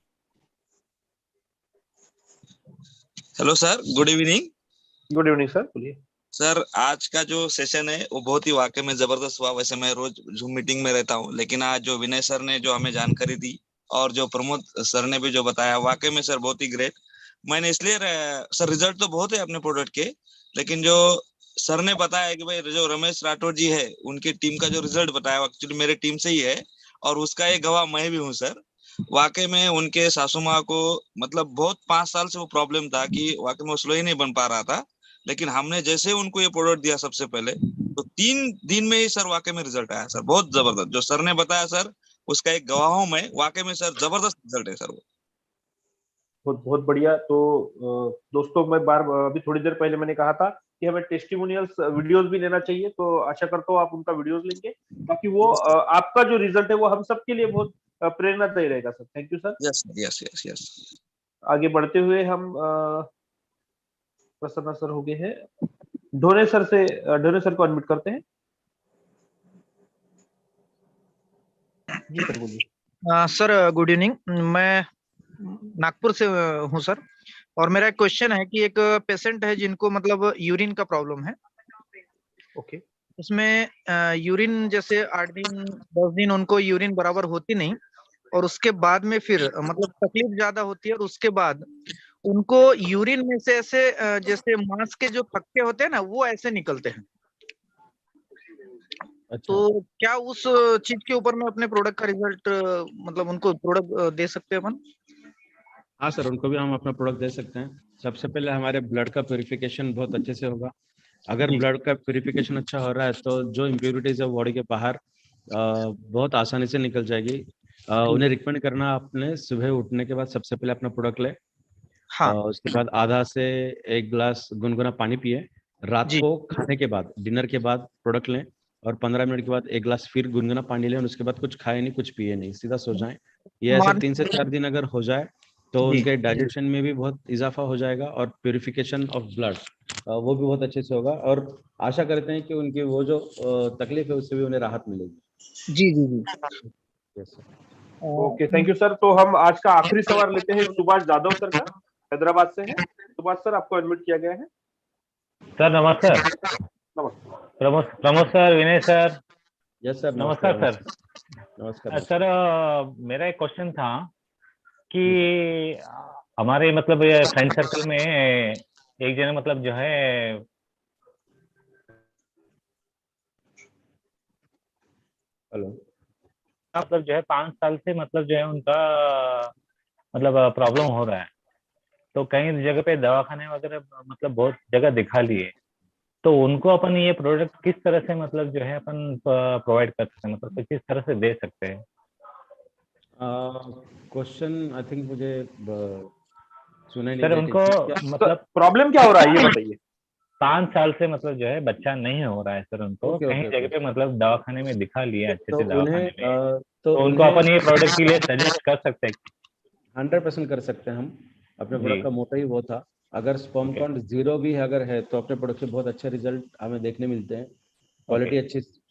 Hello sir, good evening. Good evening sir, बोलिए। सर आज का जो सेशन है वो बहुत ही वाकई में जबरदस्त हुआ। वैसे मैं रोज जूम मीटिंग में रहता हूँ, लेकिन आज जो विनय सर ने जो हमें जानकारी दी और जो प्रमोद सर ने भी जो बताया, वाकई में सर बहुत ही ग्रेट। मैंने इसलिए सर रिजल्ट तो बहुत है अपने प्रोडक्ट के, लेकिन जो सर ने बताया कि भाई जो रमेश राठौर जी है उनकी टीम का जो रिजल्ट बताया एक्चुअली मेरे टीम से ही है, और उसका एक गवाह मैं भी हूँ सर। वाकई में उनके सासू माँ को मतलब बहुत 5 साल से वो प्रॉब्लम था कि वाकई में वो स्लो ही नहीं बन पा रहा था, लेकिन हमने जैसे उनको ये प्रोडक्ट दिया सबसे पहले, तो 3 दिन में ही सर वाकई में रिजल्ट आया सर, बहुत जबरदस्त। जो सर ने बताया सर उसका एक गवाह हूं मैं, वाकई में सर जबरदस्त रिजल्ट है सर वो। बहुत बहुत बढ़िया। तो दोस्तों, मैं अभी थोड़ी देर पहले मैंने कहा था कि हमें टेस्टिमोनियल्स वीडियोस भी लेना चाहिए, तो आशा करता हूँ आप उनका वीडियोस लेंगे, ताकि वो आपका जो रिजल्ट है वो हम सबके लिए बहुत प्रेरणादायी रहेगा sir. Thank you sir. Yes yes yes yes. आगे बढ़ते हुए हम प्रसन्ना सर हो गए हैं, ढोने सर को अनम्यूट करते हैं। जी सर बोलिए। सर गुड इवनिंग, मैं नागपुर से हूँ सर, और मेरा एक क्वेश्चन है कि एक पेशेंट है जिनको मतलब यूरिन का प्रॉब्लम है। ओके। उसमें यूरिन जैसे 8 दिन 10 दिन उनको यूरिन बराबर होती नहीं, और उसके बाद में फिर मतलब तकलीफ ज्यादा होती है, और उसके बाद उनको यूरिन में से ऐसे जैसे मांस के जो थक्के होते हैं ना, वो ऐसे निकलते हैं। अच्छा, तो क्या उस चीज के ऊपर में अपने प्रोडक्ट का रिजल्ट मतलब उनको प्रोडक्ट दे सकते हैं अपन? हाँ सर, उनको भी हम अपना प्रोडक्ट दे सकते हैं। सबसे पहले हमारे ब्लड का प्योरिफिकेशन बहुत अच्छे से होगा। अगर जी। ब्लड का प्योरिफिकेशन अच्छा हो रहा है तो जो इम्प्योरिटीज है बॉडी के बाहर बहुत आसानी से निकल जाएगी। उन्हें रिकमेंड करना, अपने सुबह उठने के बाद सबसे पहले अपना प्रोडक्ट ले, हाँ उसके बाद आधा से 1 गिलास गुनगुना पानी पिए। रात जी। को खाने के बाद, डिनर के बाद प्रोडक्ट लें, और 15 मिनट के बाद 1 गिलास फिर गुनगुना पानी लें, और उसके बाद कुछ खाए नहीं, कुछ पिए नहीं, सीधा सो जाएं। ये ऐसे 3 से 4 दिन अगर हो जाए तो जी उनके डाइजेशन में भी बहुत इजाफा हो जाएगा, और प्योरिफिकेशन ऑफ ब्लड वो भी बहुत अच्छे से होगा। और आशा करते हैं कि उनकी वो जो तकलीफ है उससे भी उन्हें राहत मिलेगी। जी जी जी। Yes sir. Okay, thank you sir. तो हम आज का आखिरी सवाल लेते हैं सुभाष जाधव सर का, हैदराबाद से है। सुभाष सर, आपको अनम्यूट किया गया है। सर नमस्कार। नमस्कार। प्रमोद सर, विनय सर, यस सर, नमस्कार सर। नमस्कार सर मेरा एक क्वेश्चन था कि हमारे मतलब ये फ्रेंड सर्कल में एक जने मतलब जो है हेलो, मतलब जो है 5 साल से मतलब जो है उनका मतलब प्रॉब्लम हो रहा है, तो कई जगह पे दवाखाने वगैरह मतलब बहुत जगह दिखा लिए, तो उनको अपन ये प्रोडक्ट किस तरह से मतलब जो है अपन प्रोवाइड कर सकते हैं, मतलब किस तरह से दे सकते हैं? क्वेश्चन आई थिंक मुझे सुना नहीं सर दिया उनको ठीक। मतलब प्रॉब्लम क्या हो रहा है ये बताइए। 5 साल से मतलब जो है बच्चा नहीं हो रहा है सर, उनको ओके कहीं ओके जगह ओके। पे मतलब दवाखाने में दिखा लिए, अच्छे तो से दवाखाने में, तो तो उनको उन्हें अपन ये प्रोडक्ट के लिए सजेस्ट कर सकते हैं? 100% कर सकते हैं हम। अपने जी। प्रोडक्ट का मोटो ही वो था। अगर स्पर्म ओके काउंट 0 भी अगर है तो अपने प्रोडक्ट से बहुत अच्छे रिजल्ट हमें देखने मिलते हैं। ओके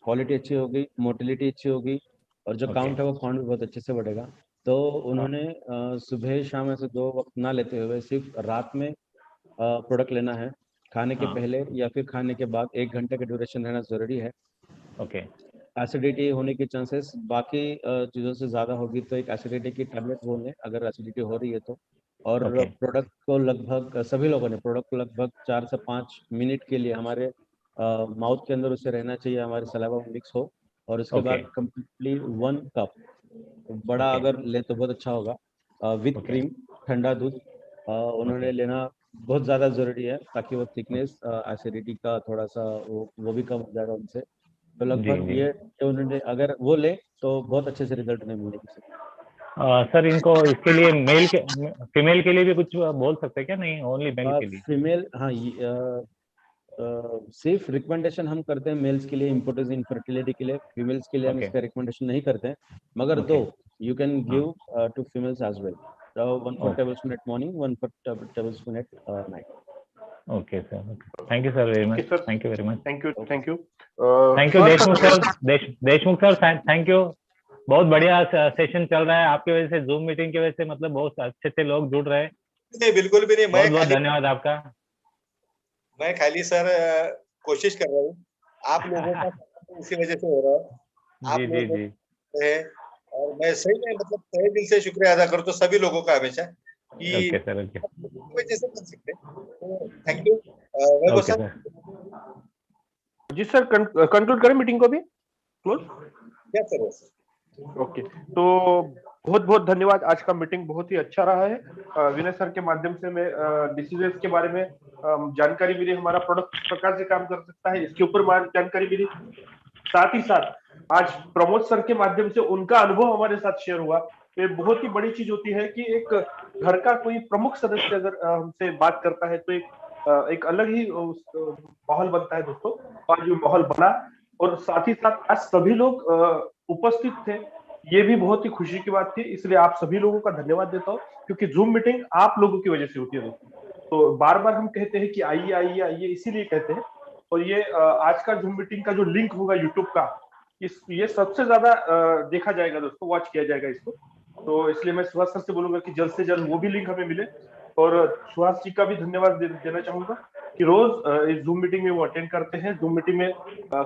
क्वालिटी अच्छी होगी, मोटिलिटी अच्छी होगी, और जो ओके काउंट है वो काउंट भी बहुत अच्छे से बढ़ेगा। तो हाँ, उन्होंने सुबह शाम ऐसे 2 वक्त ना लेते हुए सिर्फ रात में प्रोडक्ट लेना है। खाने के हाँ, पहले या फिर खाने के बाद 1 घंटे का ड्यूरेशन रहना जरूरी है। ओके एसिडिटी होने के चांसेस बाकी चीज़ों से ज़्यादा होगी, तो एक एसिडिटी की टैबलेट वो लें अगर एसिडिटी हो रही है तो। और ओके प्रोडक्ट को लगभग सभी लोगों ने प्रोडक्ट को लगभग 4 से 5 मिनट के लिए हमारे माउथ के अंदर उसे रहना चाहिए, हमारे सलाइवा में मिक्स हो, और उसके ओके बाद कम्प्लीटली 1 कप, बड़ा ओके अगर ले तो बहुत अच्छा होगा, विथ ओके क्रीम, ठंडा दूध ओके उन्होंने लेना बहुत ज़्यादा ज़रूरी है, ताकि वो थिकनेस एसिडिटी का थोड़ा सा वो भी कम हो जाएगा उनसे। तो जी लगभग जी। ये उन्होंने अगर वो ले तो बहुत अच्छे से रिजल्ट उन्हें मिलेगी सर। सर इनको इसके लिए मेल के फीमेल के लिए भी कुछ बोल सकते हैं क्या? नहीं, ओनली मेल के लिए? फीमेल, हाँ, सिर्फ रिकमेंडेशन हम करते हैं मेल्स के लिए, इम्पोर्टेंस इनफर्टिलिटी के लिए। फीमेल्स के लिए हम ओके इसका रिकमेंडेशन नहीं करते हैं, मगर ओके यू कैन हाँ give to females as well. 1 okay tablespoon at morning, 1 tablespoon at night. Okay sir. Thank you sir very okay much, sir, thank you very much. Thank you Okay. Thank you. Thank you Deshmukh sir, Deshmukh sir, thank you. बहुत बढ़िया session चल रहा है आपकी वजह से, zoom meeting की वजह से मतलब बहुत अच्छे से लोग जुड़ रहे हैं। नहीं, बिल्कुल भी नहीं। बहुत बहुत धन्यवाद आपका। मैं खाली सर कोशिश कर रहा हूँ, आप लोगों का इसी वजह से हो रहा है। आप जी जी लोग है, और मैं सही में मतलब तहे दिल से शुक्रिया अदा करता हूँ सभी लोगों का हमेशा कि ओके सर, ओके वजह से कर सकते हैं। तो thank you Vaibhav okay sir. Sir. जी सर, कंक्लूड करें मीटिंग को भी क्लोज। क्या सर? ओके, तो बहुत बहुत धन्यवाद। आज का मीटिंग बहुत ही अच्छा रहा है। विनय सर के माध्यम से मैं डिसीजेस के बारे में जानकारी मिली, हमारा प्रोडक्ट किस प्रकार से काम कर सकता है इसके ऊपर जानकारी मिली। साथ ही साथ आज प्रमोद सर के माध्यम से उनका अनुभव हमारे साथ शेयर हुआ। ये बहुत ही बड़ी चीज होती है कि एक घर का कोई प्रमुख सदस्य अगर हमसे बात करता है तो एक अलग ही माहौल बनता है दोस्तों, और जो माहौल बना, और साथ ही साथ आज सभी लोग उपस्थित थे, ये भी बहुत ही खुशी की बात थी। इसलिए आप सभी लोगों का धन्यवाद देता हूँ, क्योंकि जूम मीटिंग आप लोगों की वजह से होती है दोस्तों। तो बार बार हम कहते हैं कि आइए आइए आइए, इसीलिए कहते हैं। और ये आज का जूम मीटिंग का जो लिंक होगा यूट्यूब का, ये सबसे ज्यादा देखा जाएगा दोस्तों, वॉच किया जाएगा इसको। तो इसलिए मैं सुभाष सर से बोलूंगा कि जल्द से जल्द वो भी लिंक हमें मिले। और सुभाष जी का भी धन्यवाद देना चाहूंगा कि रोज इस जूम मीटिंग में वो अटेंड करते हैं, जूम मीटिंग में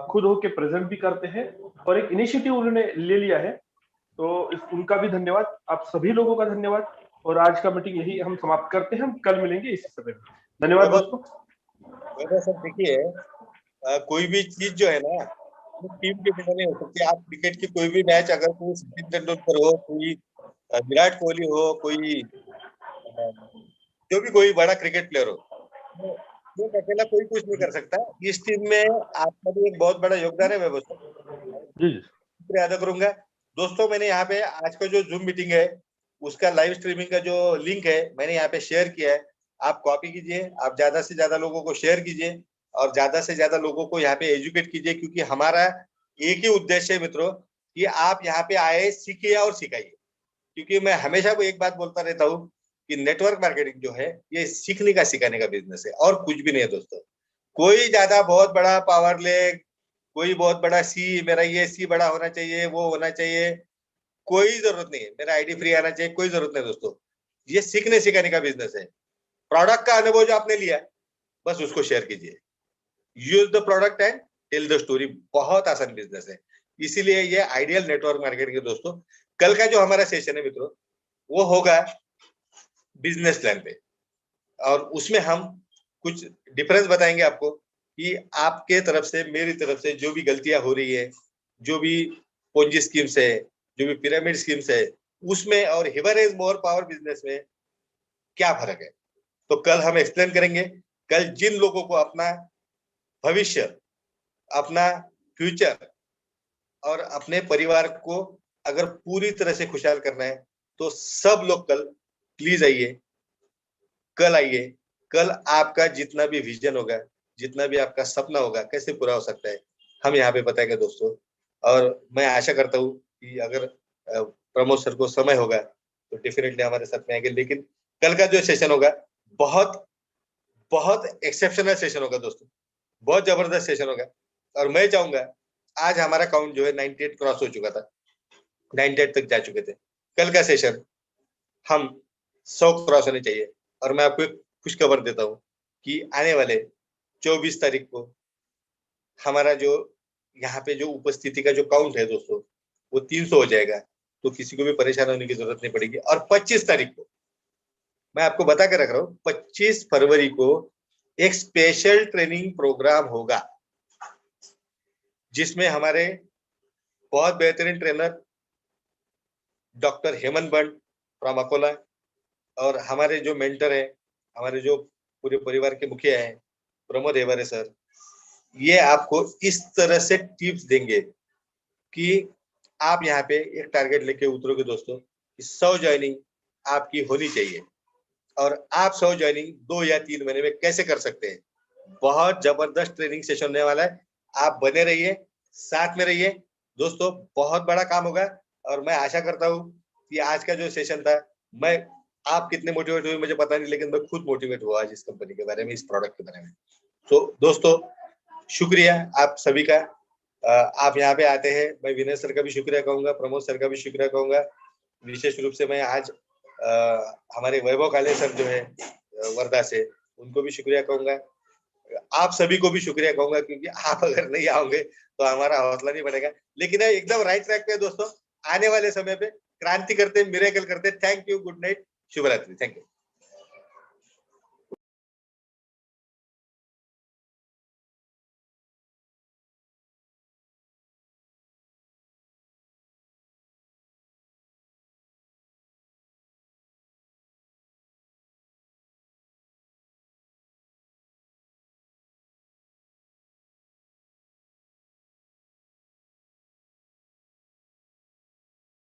खुद होके प्रेजेंट भी करते हैं, और एक इनिशिएटिव उन्होंने ले लिया है। तो उनका भी धन्यवाद, आप सभी लोगों का धन्यवाद। और आज का मीटिंग यही हम समाप्त करते हैं, हम कल मिलेंगे इसी समय में। धन्यवाद दोस्तों। सर देखिए, कोई भी चीज जो है ना टीम के बिना नहीं हो सकती। आप क्रिकेट की कोई भी मैच, अगर कोई सचिन तेंदुलकर हो, कोई विराट कोहली हो, कोई जो भी कोई बड़ा क्रिकेट प्लेयर हो, वो अकेला कोई कुछ नहीं कर सकता। इस टीम में आपका भी एक बहुत बड़ा योगदान है। मैं शुक्रिया अदा करूंगा दोस्तों। मैंने यहाँ पे आज का जो जूम मीटिंग है उसका लाइव स्ट्रीमिंग का जो लिंक है मैंने यहाँ पे शेयर किया है, आप कॉपी कीजिए, आप ज्यादा से ज्यादा लोगों को शेयर कीजिए, और ज्यादा से ज्यादा लोगों को यहाँ पे एजुकेट कीजिए, क्योंकि हमारा एक ही उद्देश्य है मित्रों कि आप यहाँ पे आए, सीखिए और सिखाइए। क्योंकि मैं हमेशा वो एक बात बोलता रहता हूँ कि नेटवर्क मार्केटिंग जो है ये सीखने का सिखाने का बिजनेस है, और कुछ भी नहीं है दोस्तों। कोई ज्यादा बहुत बड़ा पावर ले, कोई बहुत बड़ा सी, मेरा ये सी बड़ा होना चाहिए, वो होना चाहिए, कोई जरूरत नहीं है। मेरा आईडी फ्री आना चाहिए, कोई जरूरत नहीं दोस्तों। ये सीखने सिखाने का बिजनेस है। प्रोडक्ट का अनुभव जो आपने लिया बस उसको शेयर कीजिए। Use the product and tell the story. बहुत आसान बिजनेस है, इसीलिए ये आइडियल नेटवर्क मार्केटिंग है दोस्तों। कल का जो हमारा सेशन है मित्रों वो होगा बिजनेस प्लान पे, और उसमें हम कुछ डिफरेंस बताएंगे आपको कि आपके तरफ से, मेरी तरफ से जो भी गलतियां हो रही है, जो भी पोंजी स्कीम्स है, जो भी पिरामिड स्कीम्स है उसमें, और हिवर इज मोर पावर बिजनेस में क्या फर्क है, तो कल हम एक्सप्लेन करेंगे। कल जिन लोगों को अपना भविष्य, अपना फ्यूचर और अपने परिवार को अगर पूरी तरह से खुशहाल करना है तो सब लोग कल प्लीज आइए, कल आइए। कल आपका जितना भी विजन होगा, जितना भी आपका सपना होगा कैसे पूरा हो सकता है, हम यहाँ पे बताएंगे दोस्तों। और मैं आशा करता हूँ कि अगर प्रमोद सर को समय होगा तो डेफिनेटली हमारे साथ में आएंगे। लेकिन कल का जो सेशन होगा बहुत बहुत एक्सेप्शनल सेशन होगा दोस्तों, बहुत जबरदस्त सेशन होगा। और मैं चाहूंगा, आज हमारा काउंट जो है 98 क्रॉस हो चुका था, 98 तक जा चुके थे। कल का सेशन हम 100 क्रॉस होने चाहिए। और मैं आपको एक खुशखबर देता हूँ कि आने वाले 24 तारीख को हमारा जो यहाँ पे जो उपस्थिति का जो काउंट है दोस्तों वो 300 हो जाएगा। तो किसी को भी परेशान होने की जरूरत नहीं पड़ेगी। और 25 तारीख को मैं आपको बता के रख रहा हूँ, 25 फरवरी को एक स्पेशल ट्रेनिंग प्रोग्राम होगा जिसमें हमारे बहुत बेहतरीन trainer doctor Hemant Band from Akola और हमारे जो मेंटर है, हमारे जो पूरे परिवार के मुखिया हैं प्रमोद हेवारे सर, ये आपको इस तरह से टिप्स देंगे कि आप यहाँ पे एक टारगेट लेके उतरोगे दोस्तों। 100 ज्वाइनिंग आपकी होनी चाहिए, और आप 100 ज्वाइनिंग 2 या 3 महीने में कैसे कर सकते हैं। बहुत जबरदस्त ट्रेनिंग सेशन होने वाला है, आप बने रहिए, साथ में रहिए दोस्तों। बहुत बड़ा काम होगा, और मैं आशा करता हूँ कि आज का जो सेशन था, मैं आप कितने मोटिवेट हुए मुझे पता नहीं, लेकिन मैं खुद मोटिवेट हुआ आज इस कंपनी के बारे में, इस प्रोडक्ट के बारे में। तो दोस्तों शुक्रिया आप सभी का, आप यहाँ पे आते हैं। मैं विनय सर का भी शुक्रिया कहूंगा, प्रमोद सर का भी शुक्रिया कहूंगा। विशेष रूप से मैं आज हमारे वैभव काले सर जो है वर्धा से, उनको भी शुक्रिया कहूंगा। आप सभी को भी शुक्रिया कहूंगा, क्योंकि आप अगर नहीं आओगे तो हमारा हौसला नहीं बढ़ेगा। लेकिन एकदम राइट ट्रैक पे दोस्तों, आने वाले समय पे क्रांति करते, मिरेकल करते। थैंक यू, गुड नाइट, शुभ रात्रि, थैंक यू।